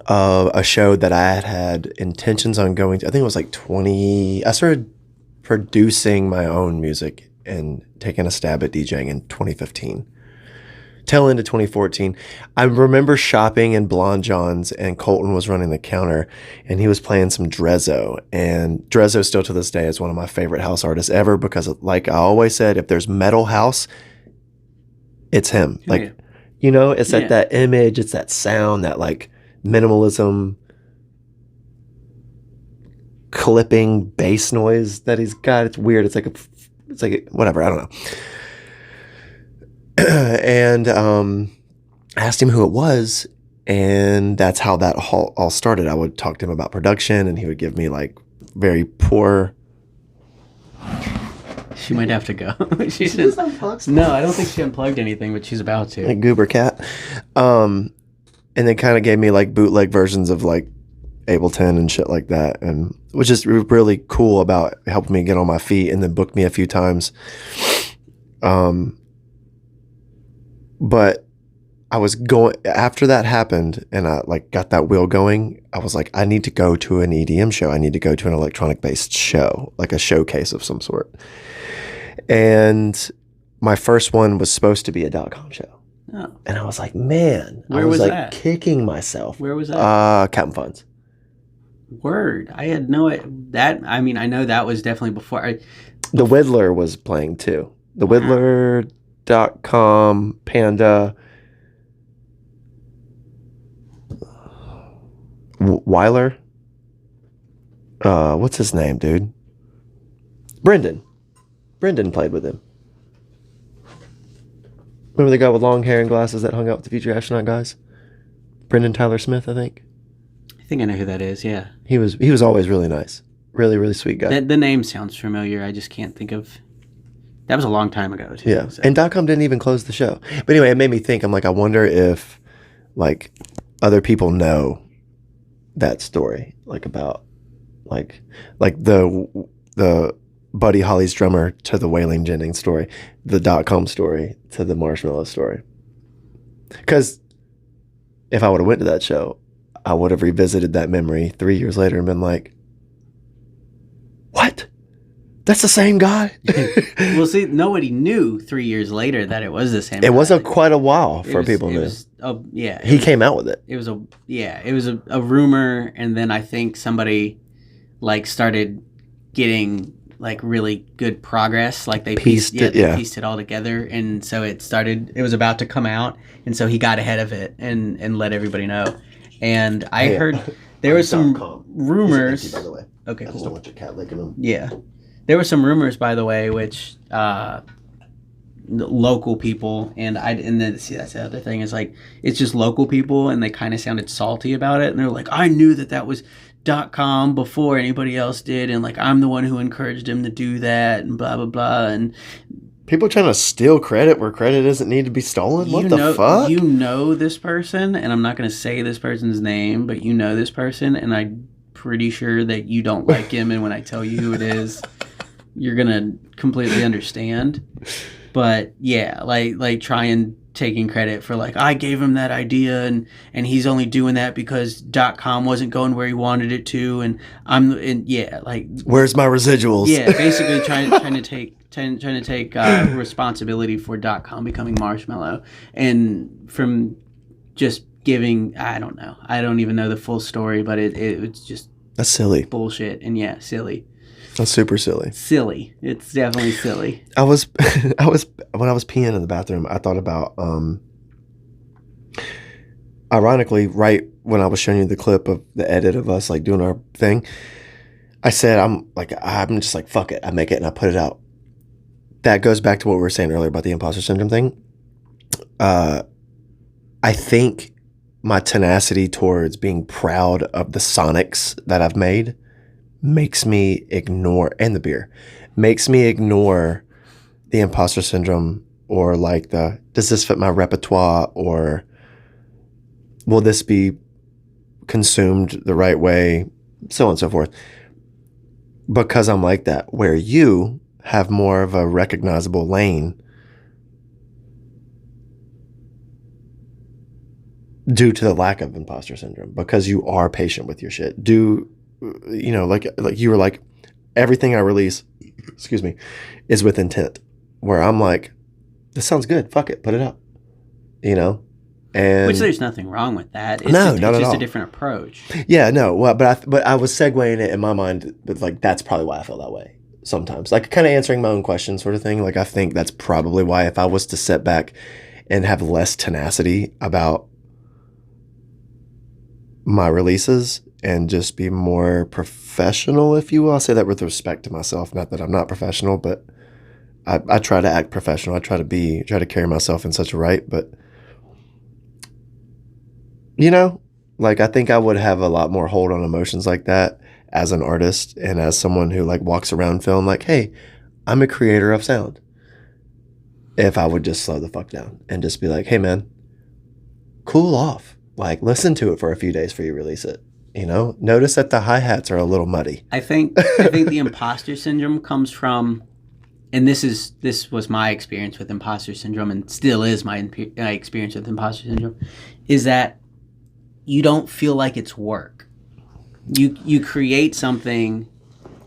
of a show that I had intentions on going to. I think it was like 20. I started producing my own music and taking a stab at DJing in 2015. Tail into 2014. I remember shopping in Blonde John's and Colton was running the counter and he was playing some Drezzo. And Drezzo still to this day is one of my favorite house artists ever because like I always said, if there's metal house, it's him.
Oh,
like,
yeah.
You know, it's like that image, it's that sound, that like minimalism, clipping bass noise that he's got. It's weird. It's like whatever. I don't know. And I asked him who it was, and that's how that all started. I would talk to him about production, and he would give me like very poor.
She might have to go. She just unplugged. No, I don't think she unplugged anything, but she's about to.
A goober cat. And they kind of gave me like bootleg versions of like Ableton and shit like that, and which is really cool about helping me get on my feet, and then booked me a few times. But I was going after that happened, and I like got that wheel going. I was like, I need to go to an EDM show. I need to go to an electronic based show, like a showcase of some sort. And my first one was supposed to be a .com show.
Oh.
And I was like, man,
Where
I was like
that?
Kicking myself.
Where was that?
Captain Funds.
Word. I had no that. I mean, I know that was definitely before.
The Whittler was playing too. thewhittler.com, Panda, Weiler. What's his name, dude? Brendan played with him. Remember the guy with long hair and glasses that hung out with the Future Astronaut guys? Brendan Tyler Smith, I think.
I think I know who that is, yeah.
He was always really nice. Really, really sweet guy.
The name sounds familiar. I just can't think of... That was a long time ago, too.
Yeah,
so.
and .com didn't even close the show. But anyway, it made me think. I'm like, I wonder if, like, other people know that story, like, about, like the Buddy Holly's drummer to the Waylon Jennings story, the .com story to the Marshmallow story. Because if I would have went to that show, I would have revisited that memory 3 years later and been like, what? That's the same guy?
Well, see, nobody knew 3 years later that it was the same
It
guy.
was quite a while for people to know. He came out with it.
It was a rumor, and then I think somebody like started getting like really good progress. Like they pieced it all together, and so it was about to come out, and so he got ahead of it and let everybody know. And I heard there was some rumors.
By the way.
Okay,
I just don't want your cat licking them.
Yeah. There were some rumors, by the way, which local people and then see, that's the other thing is like it's just local people, and they kind of sounded salty about it, and they're like, I knew that was .com before anybody else did, and like I'm the one who encouraged him to do that, and blah blah blah, and
people trying to steal credit where credit doesn't need to be stolen. What the fuck?
You know this person, and I'm not going to say this person's name, but you know this person, and I'm pretty sure that you don't like him, and when I tell you who it is, you're gonna completely understand. But yeah, like trying taking credit for like I gave him that idea, and he's only doing that because .com wasn't going where he wanted it to, and where's my residuals? Yeah, basically trying to take responsibility for .com becoming Marshmallow, and from just giving, I don't know, I don't even know the full story, but it's just
that's silly
bullshit, and yeah, silly.
That's super silly.
Silly. It's definitely silly.
I was when I was peeing in the bathroom, I thought about ironically, right when I was showing you the clip of the edit of us like doing our thing, I said I'm just like fuck it, I make it and I put it out. That goes back to what we were saying earlier about the imposter syndrome thing. I think my tenacity towards being proud of the Sonics that I've made makes me ignore the imposter syndrome, or like does this fit my repertoire, or will this be consumed the right way, so on and so forth. Because I'm like that, where you have more of a recognizable lane due to the lack of imposter syndrome, because you are patient with your shit. Like you were like, everything I release, excuse me, is with intent. Where I'm like, this sounds good, fuck it, put it up. And
which there's nothing wrong with that. It's
not at all.
It's just a different approach.
Yeah, no. Well, but I was segueing it in my mind, but like that's probably why I feel that way sometimes. Like kind of answering my own question, sort of thing. Like I think that's probably why, if I was to sit back and have less tenacity about my releases and just be more professional, if you will. I'll say that with respect to myself. Not that I'm not professional, but I try to act professional. I try to carry myself in such a right. But, like I think I would have a lot more hold on emotions like that as an artist and as someone who like walks around feeling like, hey, I'm a creator of sound. If I would just slow the fuck down and just be like, hey man, cool off. Like listen to it for a few days before you release it. Notice that the hi-hats are a little muddy.
I think the imposter syndrome comes from, and this was my experience with imposter syndrome, and still is my experience with imposter syndrome, is that you don't feel like it's work. You create something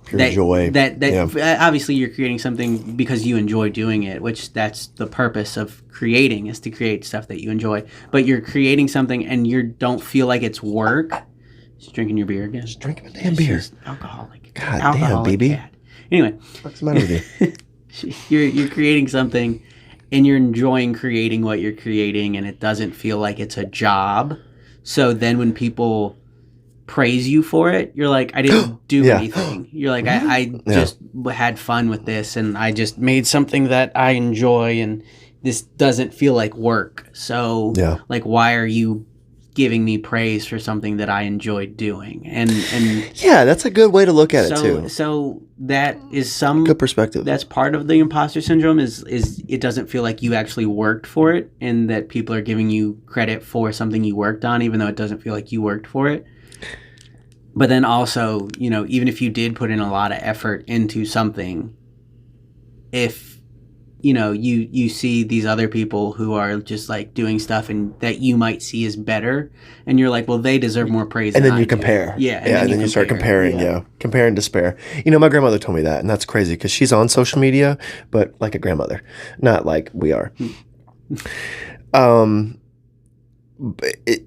Pure joy.
Obviously you're creating something because you enjoy doing it, which that's the purpose of creating, is to create stuff that you enjoy. But you're creating something and you don't feel like it's work. Just drinking your beer again.
Just drinking my damn beer.
Alcoholic.
God damn, BB.
Cat. Anyway.
What's the matter with you?
You're creating something, and you're enjoying creating what you're creating, and it doesn't feel like it's a job. So then when people praise you for it, you're like, I didn't do anything. You're like, I just had fun with this, and I just made something that I enjoy, and this doesn't feel like work. So like, why are you giving me praise for something that I enjoyed doing? And
yeah, that's a good way to look at it too.
So that is some
good perspective.
That's part of the imposter syndrome is it doesn't feel like you actually worked for it, and that people are giving you credit for something you worked on, even though it doesn't feel like you worked for it. But then also, even if you did put in a lot of effort into something, if you see these other people who are just like doing stuff and that you might see as better, and you're like, well, they deserve more praise.
And then you compare. And then you start comparing. Compare and despair. My grandmother told me that, and that's crazy because she's on social media, but like a grandmother, not like we are.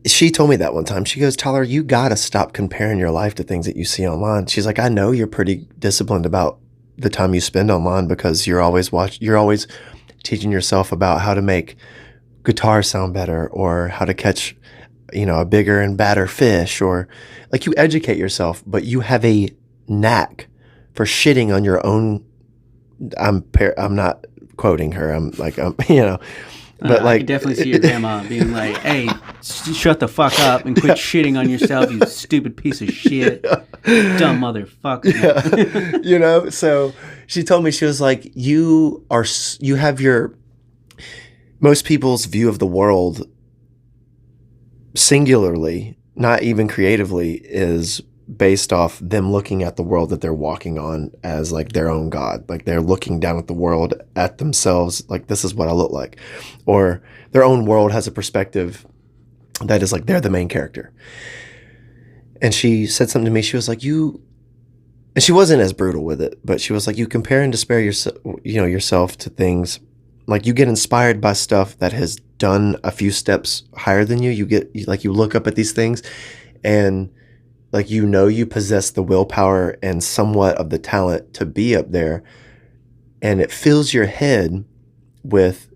She told me that one time. She goes, Tyler, you gotta stop comparing your life to things that you see online. She's like, I know you're pretty disciplined about the time you spend online because you're always teaching yourself about how to make guitar sound better, or how to catch a bigger and badder fish, or like you educate yourself, but you have a knack for shitting on your own. I'm not quoting her, but
I could definitely see your grandma being like, hey, shut the fuck up and quit shitting on yourself, you stupid piece of shit. Dumb motherfucker.
So she told me, she was like, you have most people's view of the world singularly, not even creatively, is based off them looking at the world that they're walking on as like their own God. Like they're looking down at the world, at themselves, like this is what I look like. Or their own world has a perspective that is like they're the main character. And she said something to me. She was like, and she wasn't as brutal with it, but she was like, you compare and despair yourself to things. Like you get inspired by stuff that has done a few steps higher than you. You look up at these things, and like you possess the willpower and somewhat of the talent to be up there, and it fills your head with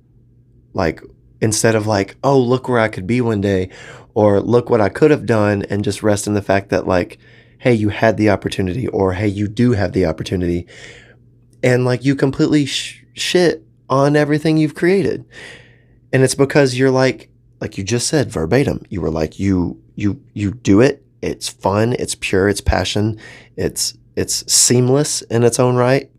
like, instead of like, oh, look where I could be one day, or look what I could have done, and just rest in the fact that like, hey, you had the opportunity, or hey, you do have the opportunity, and like you completely shit on everything you've created. And it's because you're like you just said verbatim, you were like, you do it. It's fun. It's pure. It's passion. It's seamless in its own right.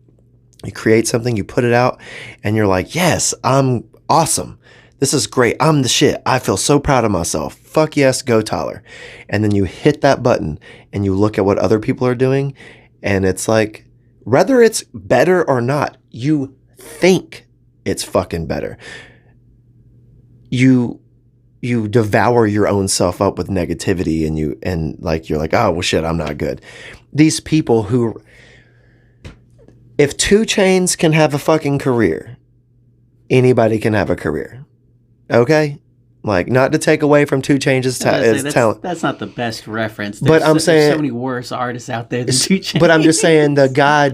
You create something, you put it out, and you're like, yes, I'm awesome. This is great. I'm the shit. I feel so proud of myself. Fuck yes, go Tyler. And then you hit that button and you look at what other people are doing, and it's like, whether it's better or not, you think it's fucking better. You devour your own self up with negativity, and you're like, oh well shit, I'm not good. These people who, if 2 Chainz can have a fucking career, anybody can have a career. Okay? Like, not to take away from 2 Chainz's talent.
That's not the best reference.
But I'm saying,
there's so many worse artists out there than 2 Chainz.
But I'm just saying, the guy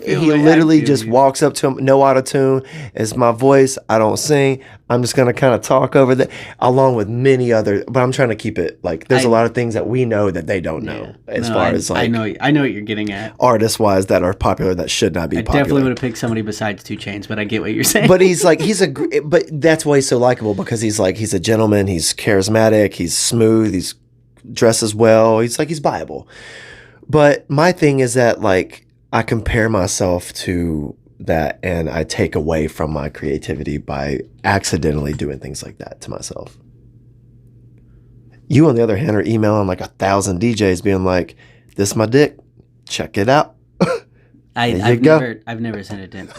he literally just walks up to him, no auto-tune, it's my voice, I don't sing, I'm just going to kind of talk over that, along with many other, but I'm trying to keep it, like, there's a lot of things that we know that they don't know, as like,
I know what you're getting at.
Artist-wise, that are popular, that should not be popular.
I definitely would have picked somebody besides 2 Chainz, but I get what you're saying.
But but that's why he's so likable, because he's a gentleman, he's charismatic, he's smooth, he's dresses well, he's viable. But my thing is that, like, I compare myself to that, and I take away from my creativity by accidentally doing things like that to myself. You, on the other hand, are emailing like 1,000 DJs being like, this is my dick, check it out.
I've never sent a dick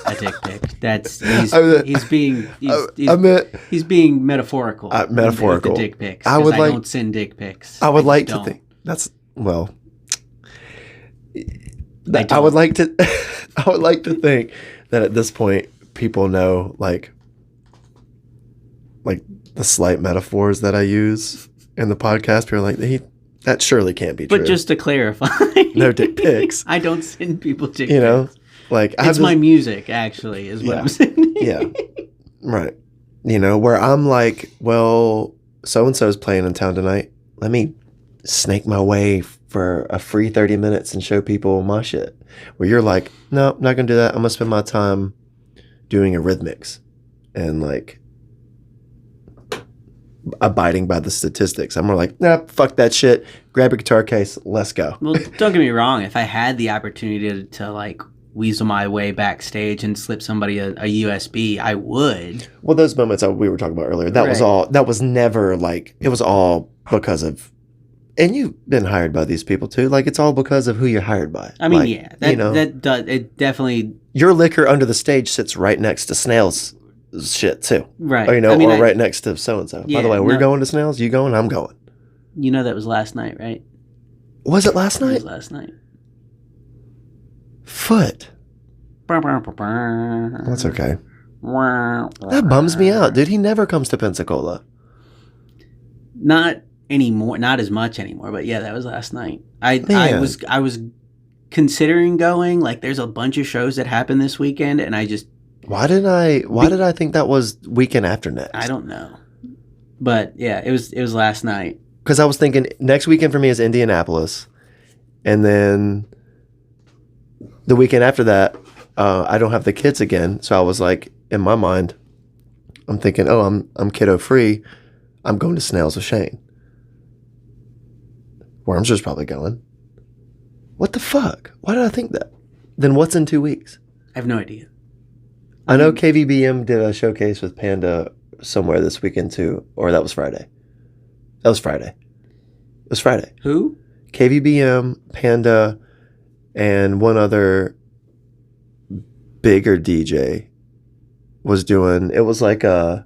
pic. That's he's being metaphorical.
Metaphorical.
With the dick pics. I don't send dick pics.
I would like to think that's well. I would like to think that at this point people know like the slight metaphors that I use in the podcast. People are like, that surely can't be true.
But just to clarify,
no dick pics.
I don't send people dick
pics. Like
it's my music, actually, is what I'm saying.
Yeah, right. You know, where I'm like, well, so and so's playing in town tonight. Let me snake my way for a free 30 minutes and show people my shit. Where you're like, no, I'm not gonna do that. I'm gonna spend my time doing Eurythmics and like abiding by the statistics. I'm more like, nah, fuck that shit. Grab your guitar case, let's go.
Well, don't get me wrong. If I had the opportunity to like weasel my way backstage and slip somebody a USB, I would.
Well, those moments we were talking about earlier, that was all. That was never like, it was all because of. And you've been hired by these people too. Like, it's all because of who you're hired by.
I mean,
like,
yeah, that does it definitely.
Your liquor under the stage sits right next to Snail's shit too,
right?
Or, or right next to so and so. By the way, we're going to Snail's. You going? I'm going.
You know that was last night, right?
Was it last night?
It was last night.
Foot. That's okay. That bums me out, dude. He never comes to Pensacola.
Not anymore, not as much anymore, but yeah, that was last night. I was considering going. Like, there's a bunch of shows that happened this weekend, and I just
why did I think that was weekend after next?
I don't know, but yeah, it was last night.
Because I was thinking next weekend for me is Indianapolis, and then the weekend after that, I don't have the kids again. So I was like, in my mind, I'm thinking, oh, I'm kiddo free. I'm going to Snails with Shane. Wormser's probably going. What the fuck? Why did I think that? Then what's in 2 weeks?
I have no idea.
I know KVBM did a showcase with Panda somewhere this weekend too, or that was Friday. That was Friday. It was Friday.
Who?
KVBM, Panda, and one other bigger DJ was doing. It was like it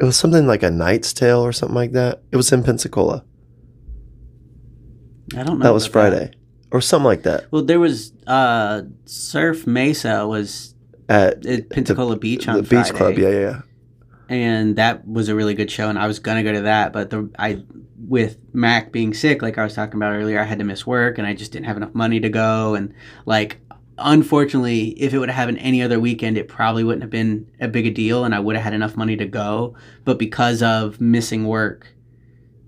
was something like a Knight's Tale or something like that. It was in Pensacola.
I don't know.
That was Friday. Or something like that.
Well, there was Surf Mesa was at Pensacola Beach on
the
Friday.
Beach Club, yeah.
And that was a really good show, and I was gonna go to that, but with Mac being sick, like I was talking about earlier, I had to miss work, and I just didn't have enough money to go, and like, unfortunately, if it would have happened any other weekend, it probably wouldn't have been a big a deal, and I would have had enough money to go, but because of missing work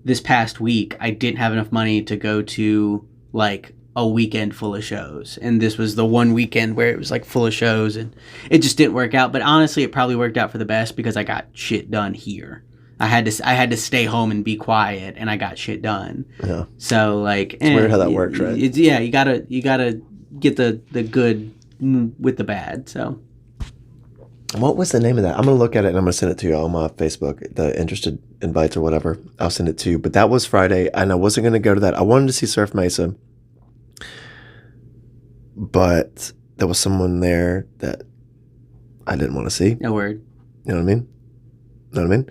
this past week, I didn't have enough money to go to like a weekend full of shows, and this was the one weekend where it was like full of shows, and it just didn't work out. But honestly, it probably worked out for the best because I got shit done here. I had to stay home and be quiet, and I got shit done. Yeah. So like,
it's weird how that works, right?
Yeah, you gotta get the good with the bad. So.
What was the name of that? I'm going to look at it and I'm going to send it to you on my Facebook, the interested invites or whatever. I'll send it to you. But that was Friday, and I wasn't going to go to that. I wanted to see Surf Mesa, but there was someone there that I didn't want to see.
No word.
You know what I mean?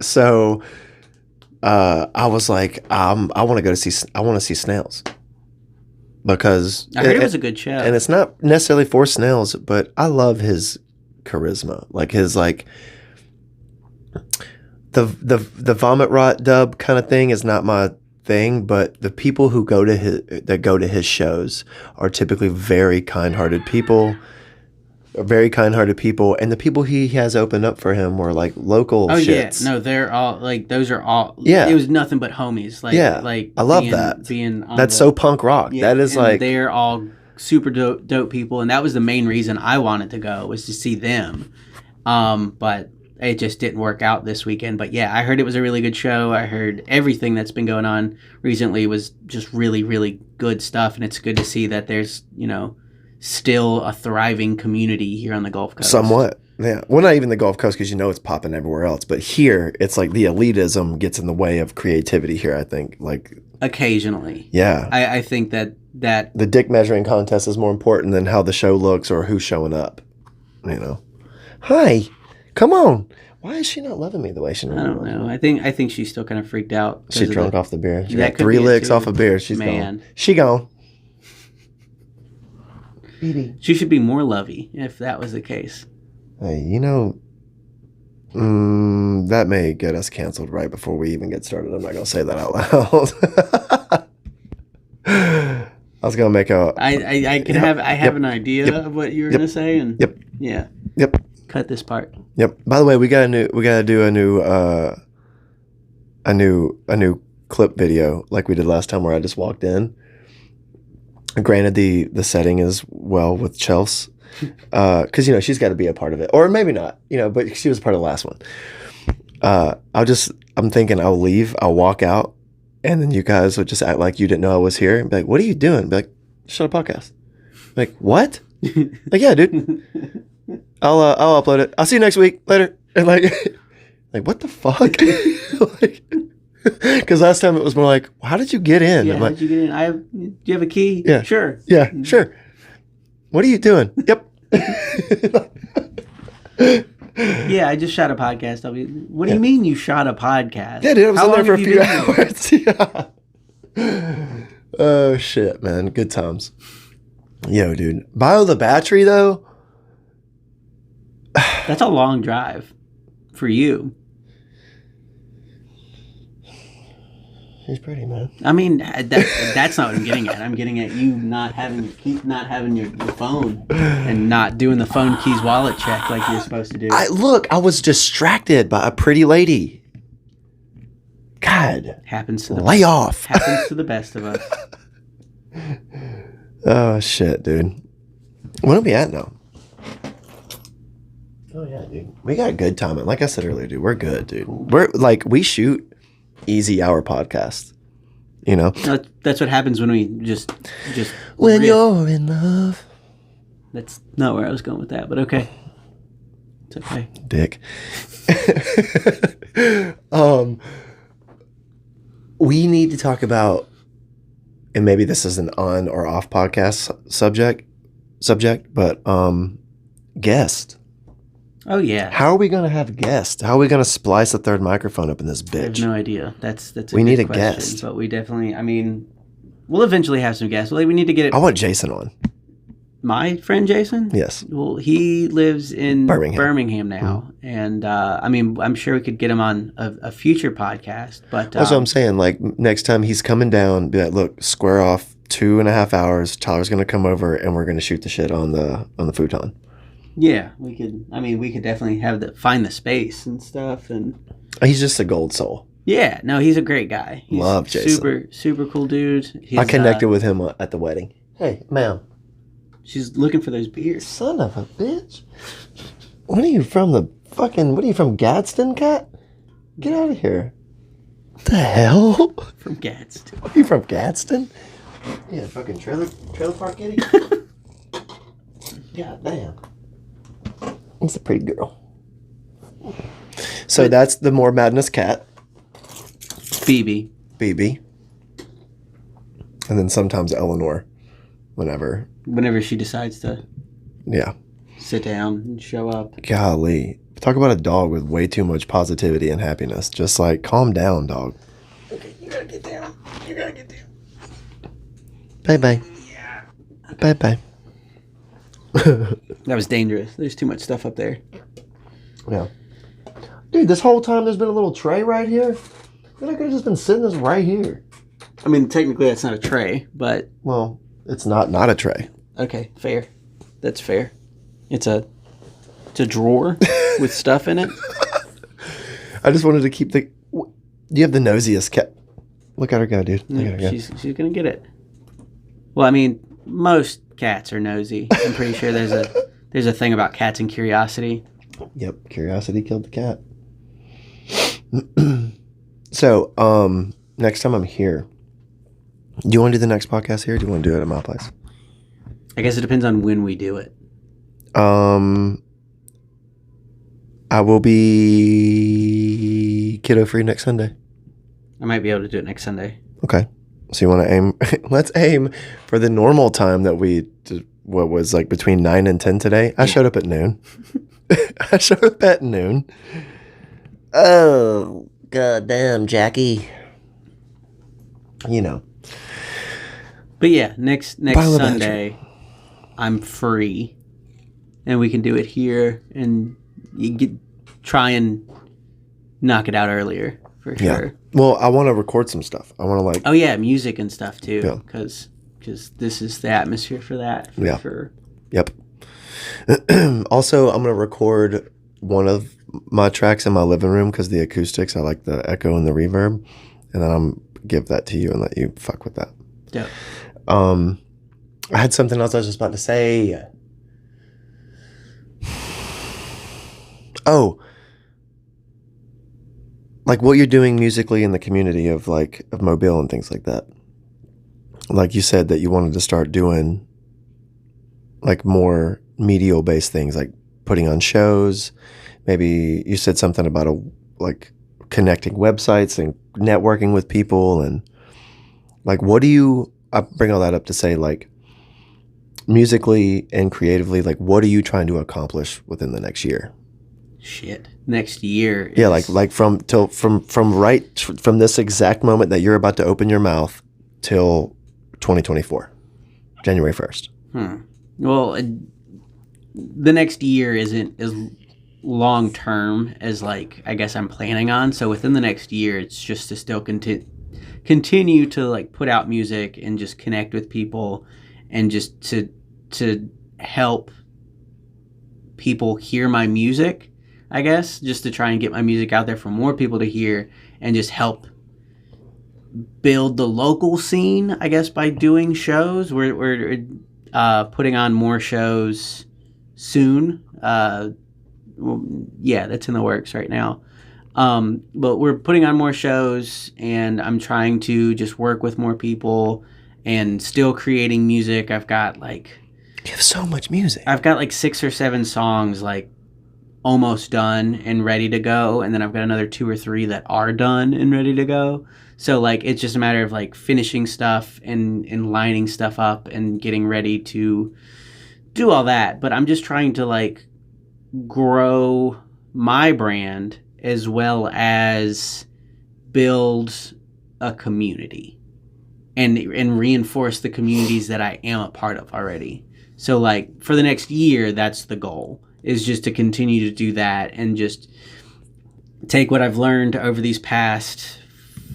So I was like, I want to see Snails. Because
I heard it was a good show,
and it's not necessarily for Snails, but I love his charisma, like his like the vomit rot dub kind of thing is not my thing, but the people who go to his shows are typically very kind-hearted people, and the people he has opened up for him were like local shits.
Yeah, no, they're all like those are all.
Yeah,
it was nothing but homies. Like,
yeah,
like
I love that. That's so punk rock. Yeah, that is like
they're all super dope people, and that was the main reason I wanted to go, was to see them. But it just didn't work out this weekend. But yeah, I heard it was a really good show. I heard everything that's been going on recently was just really, really good stuff, and it's good to see that there's still a thriving community here on the Gulf Coast.
Somewhat, yeah. Well, not even the Gulf Coast, because it's popping everywhere else. But here, it's like the elitism gets in the way of creativity here, I think. Like
occasionally.
Yeah.
I think that
the dick measuring contest is more important than how the show looks or who's showing up. Hi, come on. Why is she not loving me the way she normally
I don't know. I think she's still kind of freaked out.
She's drunk off the beer. She got 3 licks off of beer. She's gone. She gone.
She should be more lovey if that was the case.
Hey, that may get us canceled right before we even get started. I'm not going to say that out loud. was gonna make a.
I have an idea of what you were gonna say, and yeah.
Yep.
Cut this part.
Yep. By the way, we gotta do a new clip video like we did last time, where I just walked in. Granted, the setting is well with Chelsea, because she's got to be a part of it, or maybe not, but she was part of the last one. I'm thinking I'll leave, I'll walk out, and then you guys would just act like you didn't know I was here and be like, "What are you doing?" Be like, "Shut up, podcast." Like, what? Like, yeah, dude. I'll upload it. I'll see you next week. Later. And like what the fuck? Because last time it was more like, how did you get in?
Yeah,
how
did you get in? Do you have a key?
Yeah.
Sure.
Yeah, sure. What are you doing? Yep.
Yeah, I just shot a podcast. What do you mean you shot a podcast?
Yeah, dude, I was in there for a few hours. Yeah. Oh, shit, man. Good times. Yo, dude. Bio the battery, though.
That's a long drive for you.
She's pretty, man.
I mean, that's not what I'm getting at. I'm getting at you not having your phone and not doing the phone keys wallet check like you're supposed to do.
I was distracted by a pretty lady. God.
Happens to the
lay off.
Happens to the best of us.
Oh, shit, dude. What are we at now? Oh, yeah, dude. We got good timing. Like I said earlier, dude, we're good, dude. We're like, we shoot easy hour podcast,
That's what happens when we just
when riff. You're in love.
That's not where I was going with that, but okay. It's okay.
Dick. We need to talk about, and maybe this is an on or off podcast subject, but guest.
Oh, yeah.
How are we going to have guests? How are we going to splice a third microphone up in this bitch?
I have no idea. That's
we need a
question,
guest.
But we definitely, we'll eventually have some guests. We need to get it.
I want Jason on.
My friend Jason?
Yes.
Well, he lives in
Birmingham
now. Mm-hmm. And, I'm sure we could get him on a future podcast. But
that's what I'm saying. Like, next time he's coming down, be like, look, square off 2.5 hours. Tyler's going to come over, and we're going to shoot the shit on the futon.
Yeah, we could. We could definitely find the space and stuff, and
he's just a gold soul.
Yeah, no, he's a great guy. He's
Love Jason.
Super cool dude.
I connected with him at the wedding. Hey, ma'am.
She's looking for those beers.
Son of a bitch. What are you from Gadsden, cat? Get out of here. What the hell?
From Gadsden.
Are you from Gadsden? Yeah, fucking trailer park kitty. God damn. It's a pretty girl. So that's the More Madness cat.
Phoebe.
And then sometimes Eleanor. Whenever
she decides to sit down and show up.
Golly. Talk about a dog with way too much positivity and happiness. Just like, calm down, dog. Okay, you gotta get down. Bye-bye.
Yeah.
Bye-bye.
That was dangerous. There's too much stuff up there.
Yeah. Dude, this whole time there's been a little tray right here. I could have just been sitting this right here.
Technically that's not a tray, but...
Well, it's not a tray.
Okay, fair. That's fair. It's a drawer with stuff in it.
I just wanted to keep the... You have the nosiest cat. Look at her go, dude. Look at her go.
She's going to get it. Well, most cats are nosy. I'm pretty sure there's a thing about cats and curiosity.
Yep, curiosity killed the cat. So, next time I'm here, do you want to do the next podcast here, or do you want to do it at my place?
I guess it depends on when we do it.
I will be kiddo free next Sunday.
I might be able to do it next Sunday.
Okay. So you want to aim? Let's aim for the normal time that we did, what was like between 9 and 10 today. I showed up at noon. I showed up at noon. Oh, goddamn, Jackie.
But yeah, next Sunday, I'm free, and we can do it here, and try and knock it out earlier for sure.
Well, I want to record some stuff. I want to
Oh yeah, music and stuff too.
Yeah.
Because because this is the atmosphere for that. For sure.
Yep. Also, I'm going to record one of my tracks in my living room because the acoustics, I like the echo and the reverb. And then I'm give that to you and let you fuck with that.
Yeah.
I had something else I was just about to say. Oh, like what you're doing musically in the community of Mobile and things like that. Like you said that you wanted to start doing like more medial based things, like putting on shows. Maybe you said something about like connecting websites and networking with people, and like I bring all that up to say, like, musically and creatively, like what are you trying to accomplish within the next year?
Shit. Next year is...
Yeah, like from this exact moment that you're about to open your mouth till 2024, January 1st.
Well, the next year isn't as long term as like I guess I'm planning on. So within the next year, it's just to still continue to like put out music and just connect with people, and just to help people hear my music. I guess just to try and get my music out there for more people to hear, and just help build the local scene, I guess, by doing shows. We're putting on more shows soon. Yeah, that's in the works right now. But we're putting on more shows, and I'm trying to just work with more people and still creating music. I've got like...
You have so much music.
I've got like 6 or 7 songs like almost done and ready to go, and then I've got another 2 or 3 that are done and ready to go. So like it's just a matter of like finishing stuff and lining stuff up and getting ready to do all that. But I'm just trying to like grow my brand as well as build a community and reinforce the communities that I am a part of already. So like for the next year, that's the goal, is just to continue to do that and just take what I've learned over these past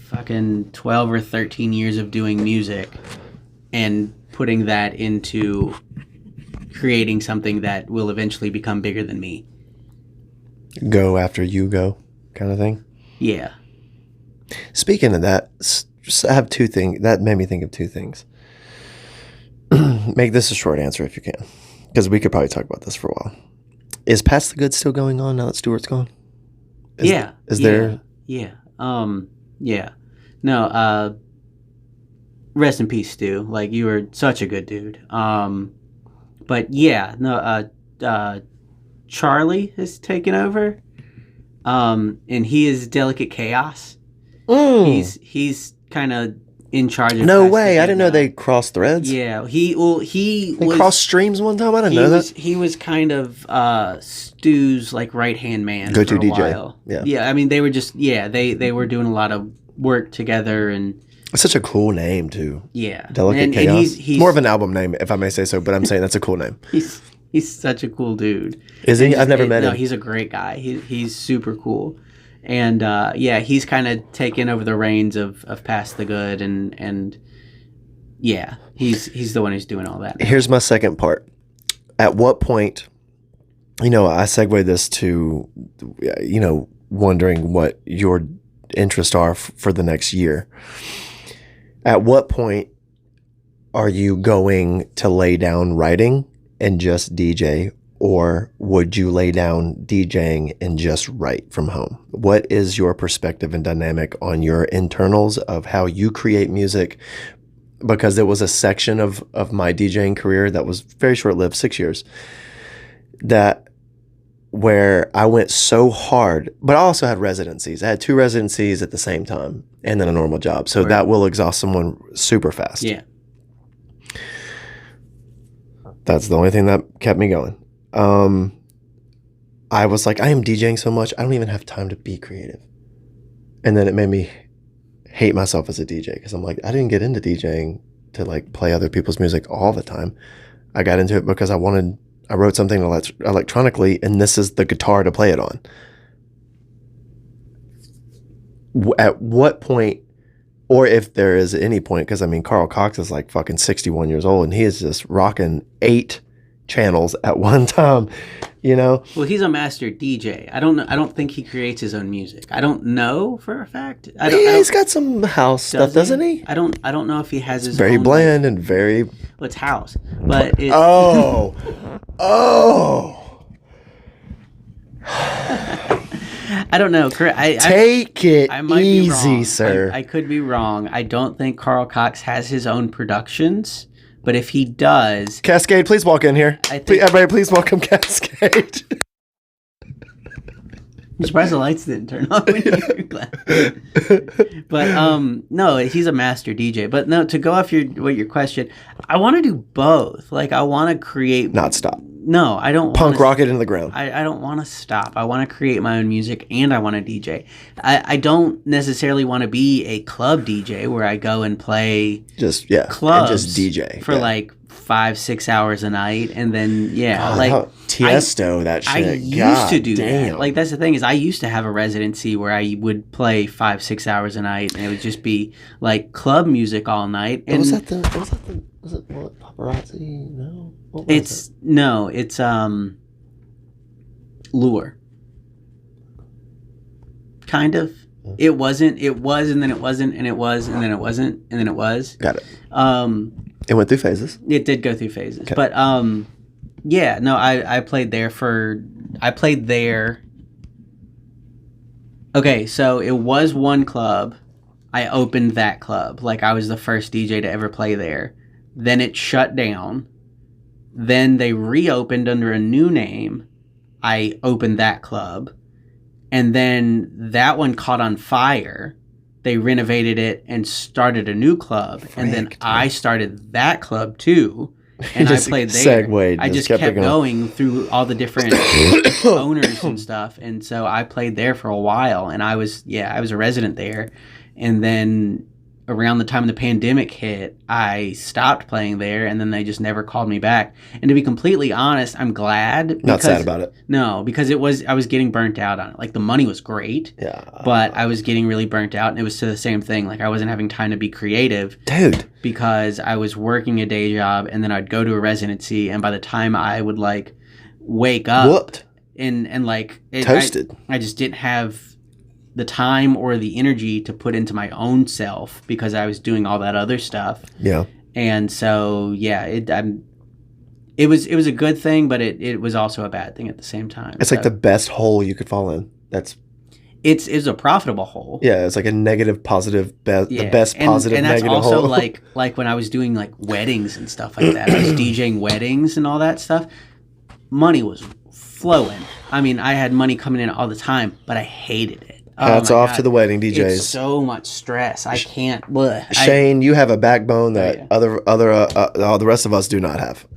fucking 12 or 13 years of doing music and putting that into creating something that will eventually become bigger than me.
Go after you go kind of thing.
Yeah.
Speaking of that, I have 2 things that made me think of 2 things. Make this a short answer if you can, because we could probably talk about this for a while. Is Past the Good still going on now that Stuart's gone? Is there?
Yeah. Yeah. No, rest in peace, Stu. Like, you were such a good dude. But yeah, no, Charlie has taken over. And he is Delicate Chaos. He's kind of in charge of...
No way. I didn't know they crossed threads.
Yeah. They
crossed streams one time? I didn't know that.
He was kind of Stu's like right-hand man.
Go-to
for a
DJ.
while.
Yeah.
Yeah, I mean, they were just... Yeah, they were doing a lot of work together, and...
It's such a cool name, too.
Yeah.
Delicate Chaos. And he's more of an album name, if I may say so, but I'm saying that's a cool name.
He's such a cool dude.
Is he? I've never met him.
No, he's a great guy. He's super cool. And yeah, he's kind of taken over the reins of Past the Good, and yeah, he's the one who's doing all that.
Here's my second part. At what point, I segue this to, wondering what your interests are for the next year. At what point are you going to lay down writing and just DJ, or would you lay down DJing and just write from home? What is your perspective and dynamic on your internals of how you create music? Because there was a section of my DJing career that was very short-lived, 6 years, where I went so hard, but I also had residencies. I had 2 residencies at the same time and then a normal job. So that will exhaust someone super fast.
Yeah.
That's the only thing that kept me going. I was like, I am DJing so much, I don't even have time to be creative. And then it made me hate myself as a DJ, because I'm like, I didn't get into DJing to like play other people's music all the time. I got into it because I wrote something electronically, and this is the guitar to play it on. At what point or if there is any point, because I mean, Carl Cox is like fucking 61 years old and he is just rocking 8 channels at one time, you know?
Well, he's a master DJ. I don't know. I don't think he creates his own music. I don't know for a fact.
He's got some house stuff, doesn't he?
I don't know if he has his
very
own,
bland and very.
Well, it's house, but it,
oh.
I don't know.
Take it
I might
easy,
be wrong.
sir.
I could be wrong. I don't think Carl Cox has his own productions, but if he does,
Cascade, please walk in here. Everybody, please welcome Cascade.
I'm surprised the lights didn't turn on when you were glad. But no, he's a master DJ. But no, to go off your question, I want to do both. Like I want to create,
not stop.
No, I don't.
Punk rock it into the ground.
I don't want to stop. I want to create my own music and I want to DJ. I don't necessarily want to be a club DJ where I go and play clubs
and just DJ
for like 5-6 hours a night and then
Tiesto, that shit.
I used to do that. Like that's the thing is I used to have a residency where I would play 5-6 hours a night and it would just be like club music all night. And
was it paparazzi? No.
It's Lure. Kind of. It was and then it wasn't and it was and then it wasn't and then it was.
Got it. It went through phases.
It did go through phases.
Okay.
But yeah, no, I played there. Okay, so it was one club. I opened that club. Like I was the first DJ to ever play there. Then it shut down. Then they reopened under a new name. I opened that club. And then that one caught on fire. They renovated it and started a new club. And then I started that club too. And I played there. I just kept going through all the different owners and stuff. And so I played there for a while. And I was a resident there. And then around the time the pandemic hit, I stopped playing there, and then they just never called me back. And to be completely honest, I'm glad.
Not sad about it.
No, because I was getting burnt out on it. Like the money was great, but I was getting really burnt out, and it was to the same thing. Like I wasn't having time to be creative,
dude,
because I was working a day job, and then I'd go to a residency, and by the time I would like wake up,
whooped
and like
toasted,
I just didn't have the time or the energy to put into my own self because I was doing all that other stuff. Yeah. And so, yeah, it was a good thing, but it was also a bad thing at the same time.
It's like the best hole you could fall in.
It's a profitable hole.
Yeah, it's like a negative, positive, the best positive,
and that's
negative
also
hole.
like when I was doing like weddings and stuff like that. I was DJing weddings and all that stuff. Money was flowing. I mean, I had money coming in all the time, but I hated it.
Hats off to the wedding DJs.
It's so much stress. I can't.
Shane, you have a backbone that all the rest of us do not have.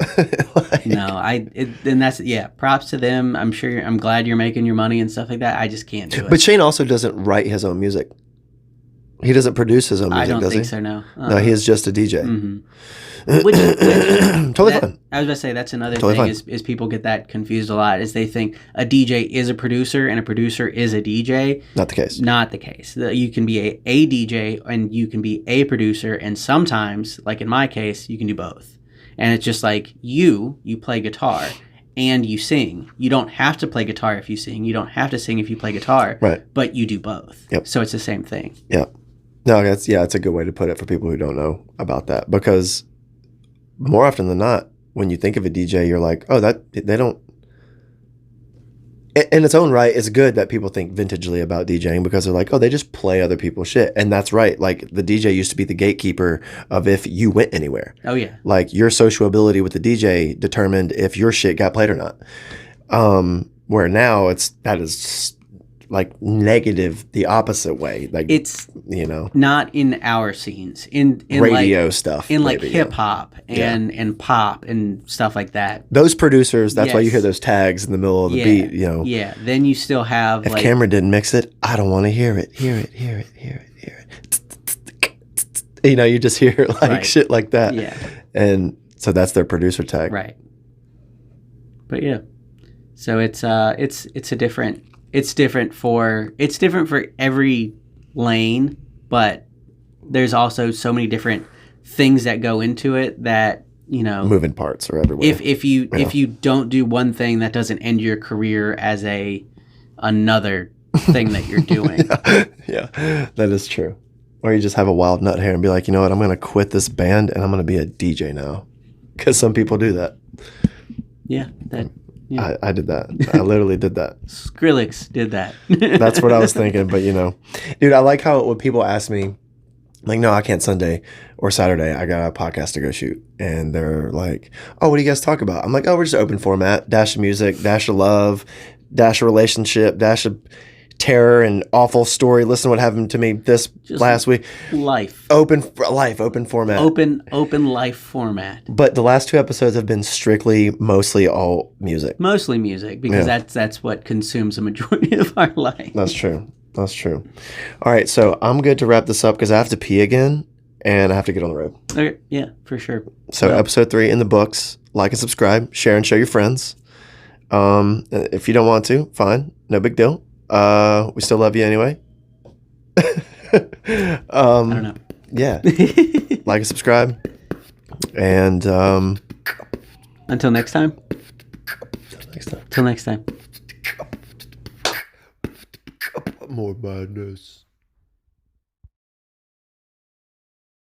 And that's props to them. I'm glad you're making your money and stuff like that. I just can't do it.
But Shane also doesn't write his own music. He doesn't produce his own music,
does he? I don't think so, no.
No, he is just a DJ.
Mm-hmm.
Totally fine.
I was going to say, that's another thing is people get that confused a lot, is they think a DJ is a producer and a producer is a DJ.
Not the case.
Not the case. You can be a DJ and you can be a producer, and sometimes, like in my case, you can do both. And it's just like you play guitar and you sing. You don't have to play guitar if you sing. You don't have to sing if you play guitar.
Right.
But you do both.
Yep.
So it's the same thing.
Yep. No, it's a good way to put it for people who don't know about that, because more often than not, when you think of a DJ, you're like, oh, they don't. In its own right, it's good that people think vintagely about DJing, because they're like, oh, they just play other people's shit. And that's right. Like the DJ used to be the gatekeeper of if you went anywhere.
Oh, yeah.
Like your sociability with the DJ determined if your shit got played or not. Where now that is like negative, the opposite way. Like it's
not in our scenes, in
radio
like,
stuff,
in like hip hop and pop and stuff like that.
Those producers, that's why you hear those tags in the middle of the beat.
Yeah. Then you still have
if Cameron didn't mix it, I don't want to hear it. Hear it. You just hear like shit like that.
Yeah.
And so that's their producer tag.
Right. But yeah, so it's different for every lane, but there's also so many different things that go into it that, you know,
moving parts are everywhere.
If you don't do one thing, that doesn't end your career as another thing that you're doing.
Yeah, that is true. Or you just have a wild nut hair and be like, you know what, I'm going to quit this band and I'm going to be a DJ now. Because some people do that.
Yeah,
I did that. I literally did that.
Skrillex did that.
That's what I was thinking. But, you know, dude, I like how when people ask me, like, no, I can't Sunday or Saturday. I got a podcast to go shoot. And they're like, oh, what do you guys talk about? I'm like, oh, we're just open format. Dash of music, dash of love, dash of relationship, dash of terror and awful story. Listen to what happened to me this last week.
Life.
Open format.
Open life format.
But the last 2 episodes have been mostly all music.
Mostly music, because that's what consumes a majority of our life.
That's true. All right, so I'm good to wrap this up because I have to pee again and I have to get on the road.
Okay, yeah, for sure.
So episode 3 in the books. Like and subscribe. Share and show your friends. If you don't want to, fine. No big deal. We still love you anyway.
I don't know.
Yeah. Like and subscribe. And
until next time. Till next time.
More madness.